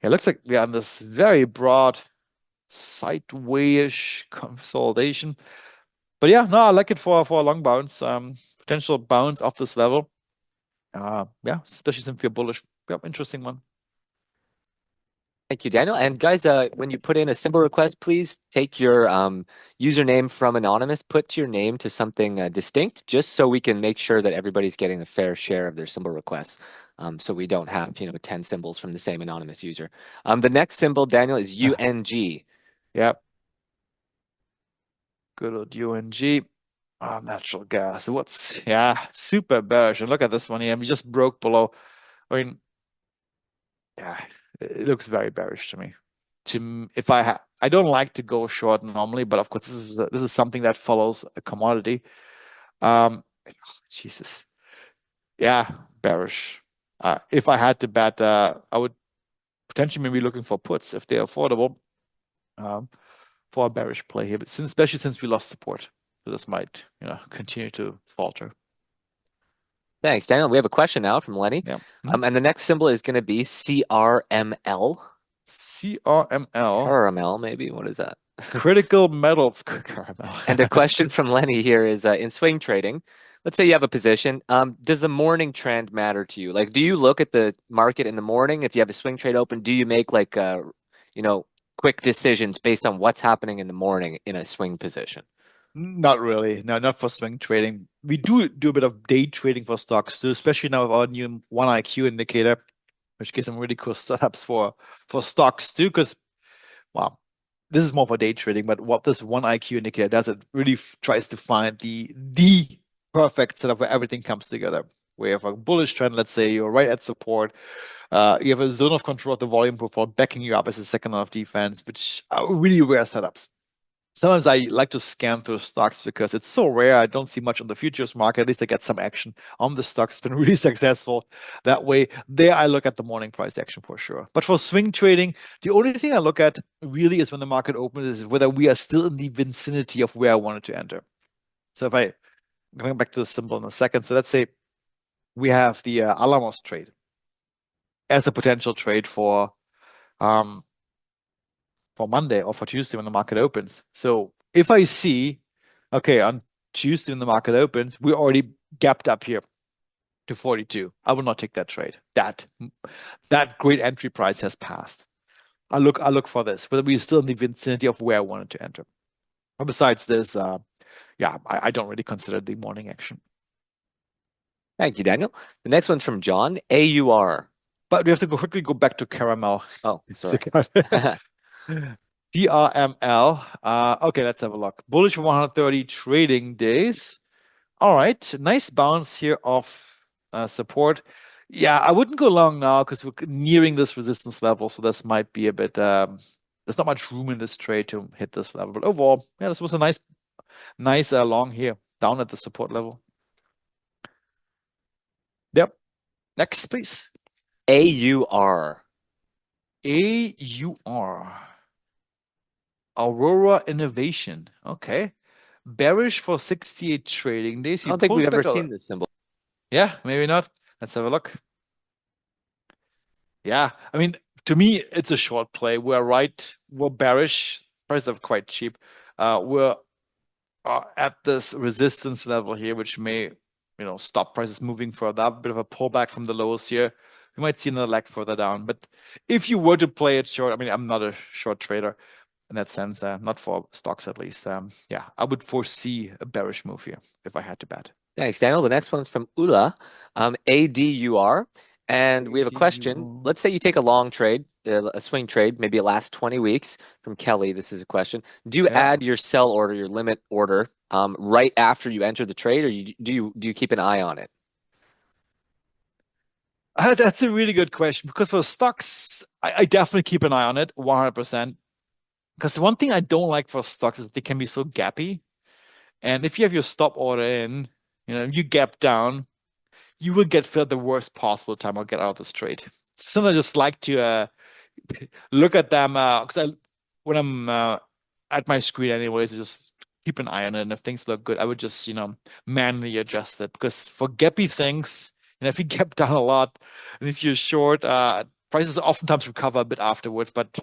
It looks like we are on this very broad sidewayish consolidation. But yeah, no, I like it for a long bounce. Potential bounce off this level. Yeah, especially since we're bullish. Yep, interesting one. Thank you, Daniel. And guys, when you put in a symbol request, please take your username from anonymous, put your name to something distinct, just so we can make sure that everybody's getting a fair share of their symbol requests. So we don't have, 10 symbols from the same anonymous user. The next symbol, Daniel, is UNG. Yep. Good old UNG. Natural gas. Yeah, super bearish. And look at this one here. We just broke below. I mean, yeah, it looks very bearish to me. If I don't like to go short normally, but of course this is something that follows a commodity. Um, Jesus, yeah, bearish. If I had to bet, I would potentially maybe looking for puts if they're affordable, um, for a bearish play here. But especially since we lost support, so this might continue to falter. Thanks, Daniel. We have a question now from Lenny. Yeah. And the next symbol is going to be CRML. CRML. Caramel, maybe. What is that? Critical metals caramel. And a question from Lenny here is in swing trading, let's say you have a position. Does the morning trend matter to you? Like, do you look at the market in the morning? If you have a swing trade open, do you make like, quick decisions based on what's happening in the morning in a swing position? Not really. No, not for swing trading. We do a bit of day trading for stocks, so especially now with our new 1IQ indicator, which gives some really cool setups for stocks too. Because wow, this is more for day trading, but what this 1IQ indicator does, it really tries to find the perfect setup where everything comes together. Where you have a bullish trend, let's say you're right at support, you have a zone of control of the volume profile backing you up as a second line of defense, which are really rare setups. Sometimes I like to scan through stocks because it's so rare. I don't see much on the futures market. At least I get some action on the stocks. It's been really successful that way. There, I look at the morning price action for sure. But for swing trading, the only thing I look at really is when the market opens, is whether we are still in the vicinity of where I wanted to enter. So if I going back to the symbol in a second. So let's say we have the Alamos trade as a potential trade um, for Monday or for Tuesday when the market opens. So if I see, okay, on Tuesday when the market opens, we already gapped up here to 42. I will not take that trade. That great entry price has passed. I look for this, whether we're still in the vicinity of where I wanted to enter. But besides this, yeah, I don't really consider the morning action. Thank you, Daniel. The next one's from John, AUR. But we have to quickly go back to caramel. Oh, sorry. DRML. Okay, let's have a look. Bullish for 130 trading days. All right, nice bounce here off support. Yeah, I wouldn't go long now because we're nearing this resistance level, so this might be a bit. There's not much room in this trade to hit this level, but overall, yeah, this was a nice long here down at the support level. Yep. Next, please. AUR. AUR. Aurora Innovation. Okay. Bearish for 68 trading days. I You don't think we've pulled ever back a seen this symbol. Yeah, maybe not. Let's have a look. Yeah, I mean, to me, it's a short play. We're right. We're bearish. Prices are quite cheap. We're at this resistance level here, which may, stop prices moving further up. A bit of a pullback from the lows here. We might see another leg further down. But if you were to play it short, I mean, I'm not a short trader in that sense, not for stocks at least. Yeah, I would foresee a bearish move here if I had to bet. Thanks, Daniel. The next one's from Ula, ADUR. And we have a question. ADUR. Let's say you take a long trade, a swing trade, maybe it lasts 20 weeks. From Kelly, this is a question. Do you Yeah. add your sell order, your limit order, right after you enter the trade, or do you keep an eye on it? That's a really good question because for stocks, I definitely keep an eye on it 100%. Because the one thing I don't like for stocks is they can be so gappy. And if you have your stop order in, you gap down, you will get filled the worst possible time I'll get out of this trade. Sometimes I just like to look at them because when I'm at my screen anyways, I just keep an eye on it. And if things look good, I would just, manually adjust it. Because for gappy things, if you gap down a lot and if you're short, prices oftentimes recover a bit afterwards, but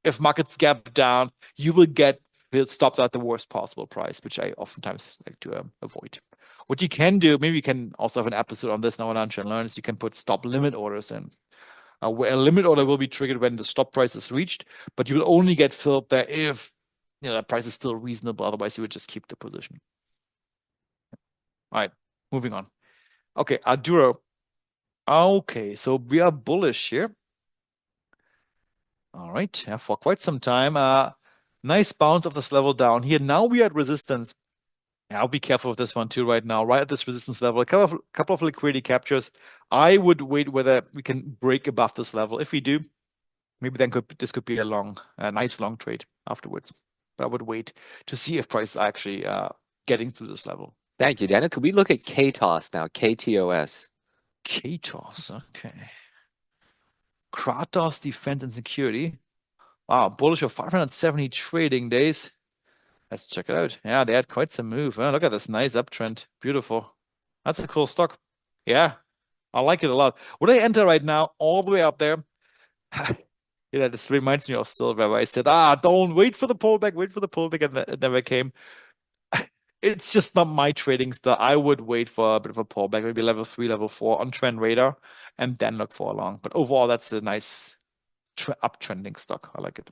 if markets gap down, you will get stopped at the worst possible price, which I oftentimes like to avoid. What you can do, maybe you can also have an episode on this now on Lunch and Learn, is you can put stop limit orders in. Where a limit order will be triggered when the stop price is reached, but you will only get filled there if the price is still reasonable. Otherwise, you would just keep the position. All right, moving on. Okay, Aduro. Okay, so we are bullish here. All right, yeah, for quite some time. Nice bounce of this level down here. Now we are at resistance. Yeah, I'll be careful with this one too right now. Right at this resistance level, a couple of liquidity captures. I would wait whether we can break above this level. If we do, maybe then this could be a nice long trade afterwards. But I would wait to see if prices are actually getting through this level. Thank you, Daniel. Could we look at KTOS now? KTOS. KTOS, okay. Kratos Defense and Security. Wow, bullish of 570 trading days. Let's check it out. Yeah, they had quite some move. Oh, look at this nice uptrend. Beautiful. That's a cool stock. Yeah, I like it a lot. Would I enter right now all the way up there? This reminds me of silver where I said, don't wait for the pullback, wait for the pullback, and it never came. It's just not my trading style. I would wait for a bit of a pullback, maybe level 3, level 4 on trend radar, and then look for a long. But overall, that's a nice uptrending stock. I like it.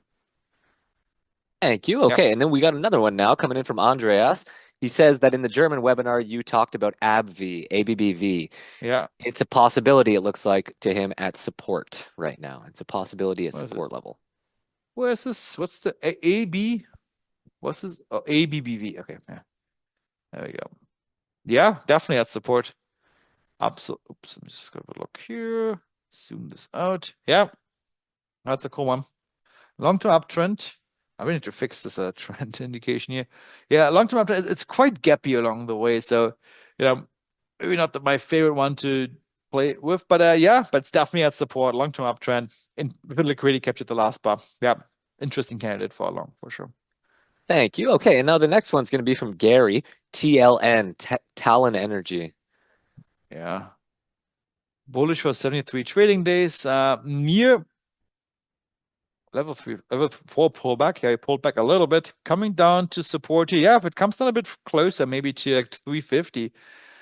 Thank you. Yep. Okay, and then we got another one now coming in from Andreas. He says that in the German webinar, you talked about ABV, ABBV. Yeah. It's a possibility, it looks like, to him at support right now. It's a possibility at What is it? support level. Where is this? What's the AB? What's this? Oh, ABBV. Okay. Yeah. There we go. Yeah, definitely at support. Absolutely. Oops, let me just have a look here. Zoom this out. Yeah, that's a cool one. Long-term uptrend. I really need to fix this trend indication here. Yeah, long-term uptrend. It's quite gappy along the way. So, maybe not my favorite one to play with, but yeah, but it's definitely at support. Long-term uptrend. With liquidity captured the last bar. Yeah, interesting candidate for a long, for sure. Thank you. Okay, and now the next one's going to be from Gary, TLN, Talon Energy. Yeah. Bullish for 73 trading days. Near level 3, level 4 pullback. Yeah, he pulled back a little bit. Coming down to support here. Yeah, if it comes down a bit closer, maybe to like 350,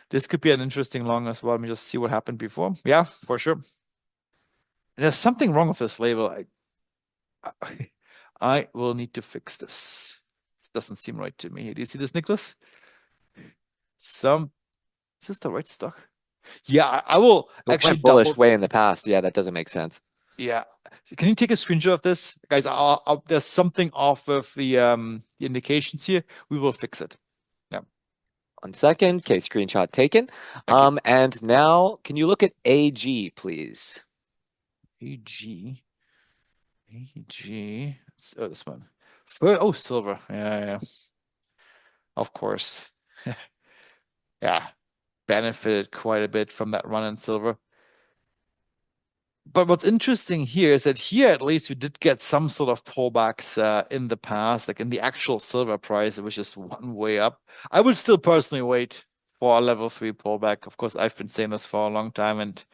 this could be an interesting long as well. Let me just see what happened before. Yeah, for sure. And there's something wrong with this label. I will need to fix this. This doesn't seem right to me. Do you see this, Nicholas? Is this the right stock? Yeah, I will It actually went bullish double. way in the past. Yeah, that doesn't make sense. Yeah. Can you take a screenshot of this? Guys, there's something off with the indications here. We will fix it. Yeah. 1 second. Okay, screenshot taken. Thank you. And now can you look at AG, please? AG. AG. Oh, this one. Oh, silver. Yeah. Of course. Yeah. Benefited quite a bit from that run in silver. But what's interesting here is that here, at least, we did get some sort of pullbacks in the past, like in the actual silver price, it was just one way up. I would still personally wait for a level 3 pullback. Of course, I've been saying this for a long time, and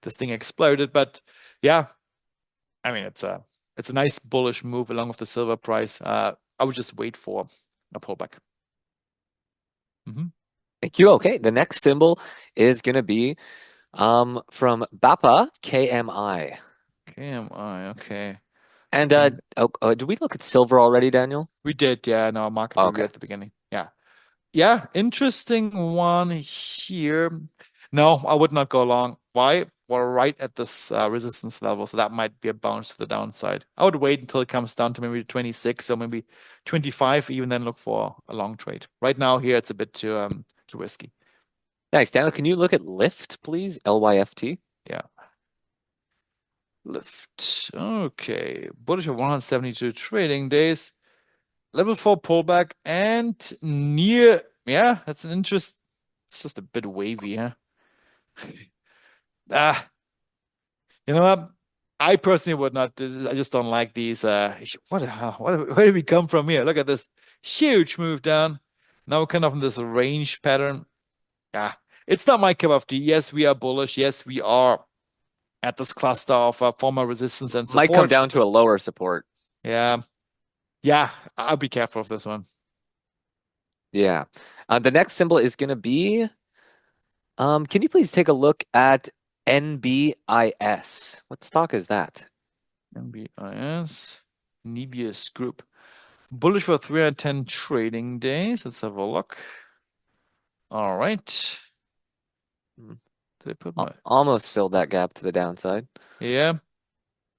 this thing exploded. But yeah, I mean, it's a nice bullish move along with the silver price. I would just wait for a pullback. Thank you. Okay, the next symbol is going to be from Bappa KMI. KMI, okay. And did we look at silver already, Daniel? We did, yeah, in our market review Okay. at the beginning. Yeah. Yeah, interesting one here. No, I would not go long. Why? We're right at this resistance level, so that might be a bounce to the downside. I would wait until it comes down to maybe 26 or maybe 25, even then look for a long trade. Right now here it's a bit too risky. Thanks, Daniel. Can you look at Lyft, please? LYFT. Yeah. Lift. Okay. Bullish of 172 trading days. Level 4 pullback and near. Yeah, that's an interest. It's just a bit wavy, huh? Ah, you know what? I personally would not. I just don't like these. What the hell? Where did we come from here? Look at this huge move down. Now we're kind of in this range pattern. Yeah, it's not my cup of tea. Yes, we are bullish. Yes, we are at this cluster of former resistance and Might come support. down to a lower support. Yeah, yeah, I'll be careful of this one. Yeah. The next symbol is going to be, can you please take a look at NBIS? What stock is that? NBIS, Nebius Group. Bullish for 310 trading days. Let's have a look. All right. Hmm. Did I put my... Almost filled that gap to the downside. Yeah.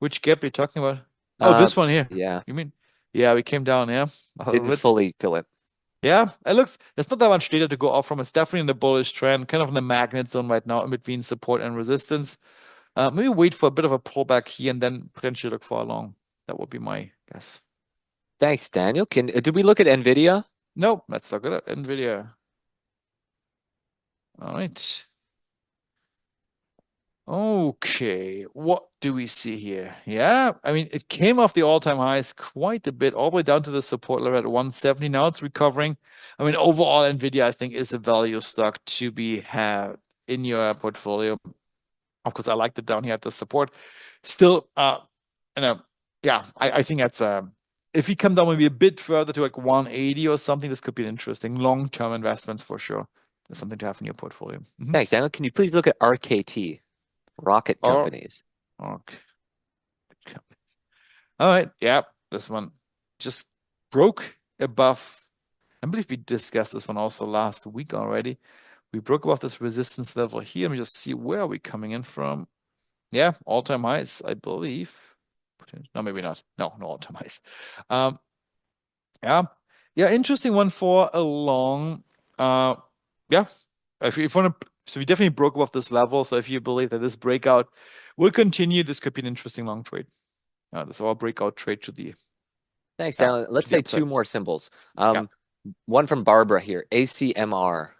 Which gap are you talking about? Oh, Uh, this one here. yeah, You mean? Yeah, we came down, yeah. A little didn't bit. fully fill it. Yeah, it looks, there's not that much data to go off from. It's definitely in the bullish trend, kind of in the magnet zone right now, in between support and resistance. Maybe wait for a bit of a pullback here and then potentially look for a long. That would be my guess. Thanks, Daniel. Did we look at Nvidia? Nope, let's look at it. NVIDIA. All right. Okay, what do we see here? Yeah, I mean, it came off the all-time highs quite a bit, all the way down to the support level at 170. Now it's recovering. I mean, overall, NVIDIA, I think, is a value stock to be had in your portfolio. Of course, I liked it down here at the support. Still, you know, yeah, I think that's if we come down maybe a bit further to like 180 or something, this could be an interesting long-term investments for sure. There's something to have in your portfolio. Thanks, Daniel. Can you please look at RKT, Rocket Or Companies? okay. All right, yeah, this one just broke above. I believe we discussed this one also last week already. We broke above this resistance level here. Let me just see where are we coming in from. Yeah, all-time highs, I believe. No, maybe not. No, no all-time highs. Um, yeah, yeah, interesting one for a long. Yeah, if you want to, so we definitely broke above this level. So if you believe that this breakout will continue, this could be an interesting long trade. This our breakout trade to the Thanks, yeah Daniel. to Let's the say upside. two more symbols. Yeah, One from Barbara here, ACMR.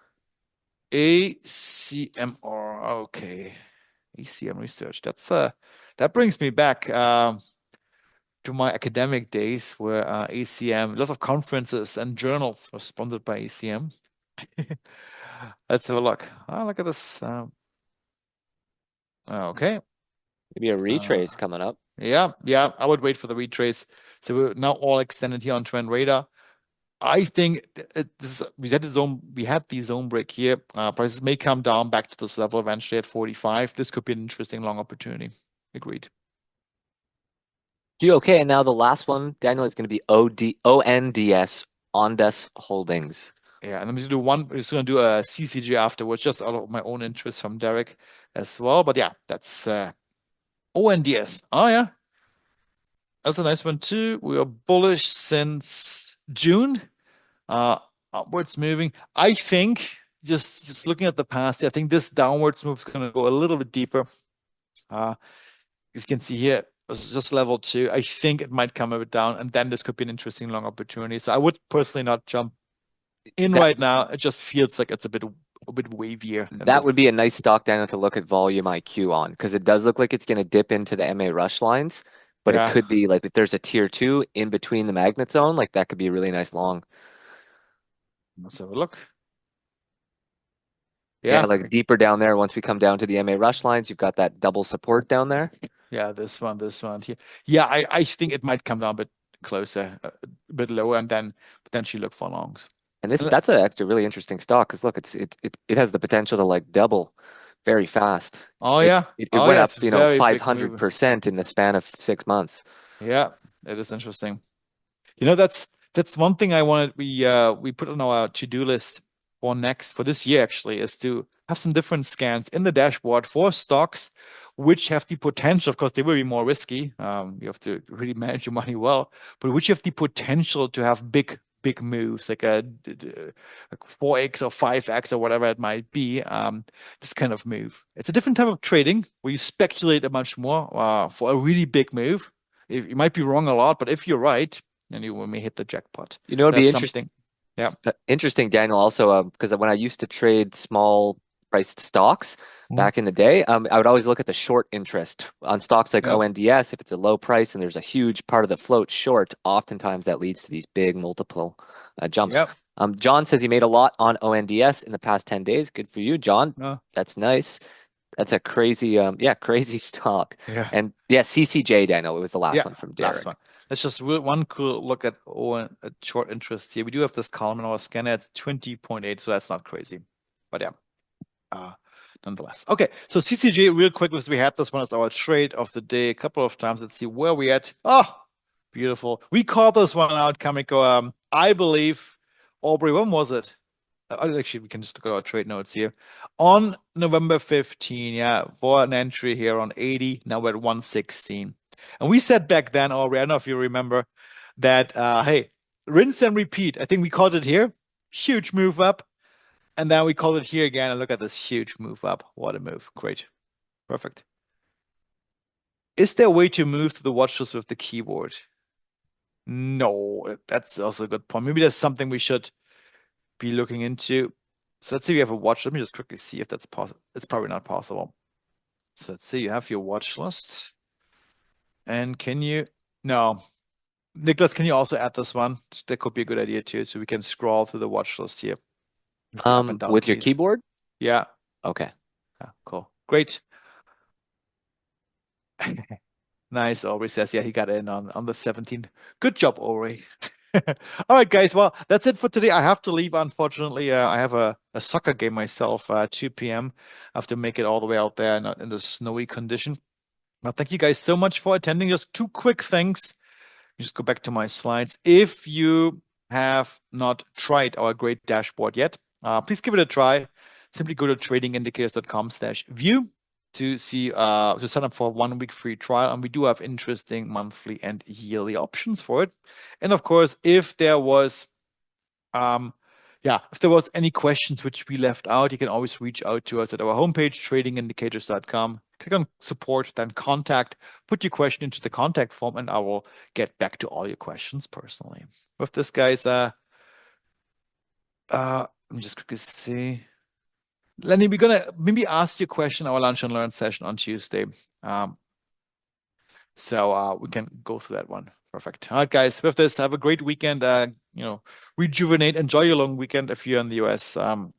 ACMR. Okay, ACM research. That brings me back to my academic days where ACM, lots of conferences and journals were sponsored by ACM. Let's have a look. Oh, look at this. Okay. Maybe a Uh, retrace coming up. yeah, yeah. I would wait for the retrace. So we're now all extended here on Trend Radar. I think we had the zone break here. Prices may come down back to this level eventually at 45. This could be an interesting long opportunity. Agreed. You okay? And now the last one, Daniel, is going to be ONDS, Ondas Holdings. Yeah, and I'm just do one. We're just gonna do a CCG afterwards, just out of my own interest from Derek as well. But yeah, that's ONDS. Oh yeah, that's a nice one too. We are bullish since June. Uh, Upwards moving. I think just looking at the past, I think this downwards move is gonna go a little bit deeper. As you can see here, it's just level two. I think it might come a bit down, and then this could be an interesting long opportunity. So I would personally not jump in That right now. It just feels like it's a bit wavier than that would this. be a nice stock, Daniel, to look at volume IQ on because it does look like it's going to dip into the MA rush lines, but it Yeah, could be like if there's a tier two in between the magnet zone, like that could be a really nice long. let's have a look. Yeah, Yeah, like deeper down there, once we come down to the MA rush lines, you've got that double support down there. yeah, this one here. Yeah, I think it might come down a bit closer, a bit lower, and then potentially look for longs. And this And that's a actually really interesting stock because look, it has the potential to like double very fast. It oh went yeah, up, it's a very big move. 500% in the span of 6 months. Yeah, it is interesting. You know, that's one thing I wanted we put on our to-do list for next for this year actually is to have some different scans in the dashboard for stocks which have the potential, of course, they will be more risky. You have to really manage your money well, but which have the potential to have big moves like like 4x or 5x or whatever it might be. This kind of move. It's a different type of trading where you speculate a much more for a really big move. You might be wrong a lot, but if you're right, then you may hit the jackpot. You know, So it'd be that's something. Yeah. interesting, Daniel, also, because when I used to trade small priced stocks Mm. back in the day, I would always look at the short interest on stocks like Yeah. ONDS. If it's a low price and there's a huge part of the float short, oftentimes that leads to these big multiple jumps. Yeah. John says he made a lot on ONDS in the past 10 days. Good for you, John. No. That's nice. That's a crazy, yeah, crazy stock. Yeah. And yeah, CCJ, Daniel, it was the last Yeah, one from last one. Derek. Let's just one cool look at a short interest here. We do have this column in our scanner. It's 20.8, so that's not crazy. But yeah, uh, nonetheless. Okay, so CCJ real quick because we had this one as our trade of the day a couple of times. Let's see where we at. Oh, beautiful. We called this one out, Kamiko. I believe, Aubrey, when was it? Actually, we can just look at our trade notes here. On November 15, yeah, for an entry here on 80, now we're at 116. And we said back then, Aubrey, I don't know if you remember, that, hey, rinse and repeat. I think we called it here. Huge move up. And then we called it here again. And look at this huge move up. What a move. Great. Perfect. Is there a way to move to the watch list with the keyboard? No, that's also a good point. Maybe that's something we should be looking into. So let's say you have a watch. Let me just quickly see if that's possible. It's probably not possible. So let's say you have your watch list. And can you? No. Nicholas, can you also add this one? That could be a good idea too. So we can scroll through the watch list here with the up and down With your keys. keyboard? Yeah. Okay. Yeah, cool. Great. Nice. Ori says, yeah, he got in on the 17th. Good job, Ori. All right, guys. Well, that's it for today. I have to leave, unfortunately. I have a soccer game myself, 2 p.m. I have to make it all the way out there in the snowy condition. Well, thank you guys so much for attending. Just two quick things. Just go back to my slides. If you have not tried our great dashboard yet, please give it a try. Simply go to tradingindicators.com/view to see to sign up for a 1 week free trial. And we do have interesting monthly and yearly options for it. And of course, if there was if there was any questions which we left out, you can always reach out to us at our homepage, tradingindicators.com. Click on support, then contact, put your question into the contact form, and I will get back to all your questions personally. With this, guys, I'm just quickly see. Lenny, we're gonna maybe ask you a question our lunch and learn session on Tuesday. Um, so we can go through that one. Perfect. All right, guys. With this, have a great weekend. Rejuvenate. Enjoy your long weekend if you're in the US.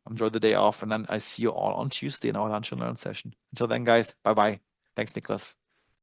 Enjoy the day off, and then I see you all on Tuesday in our lunch and learn session. Until then, guys. Bye bye. Thanks, Nicholas.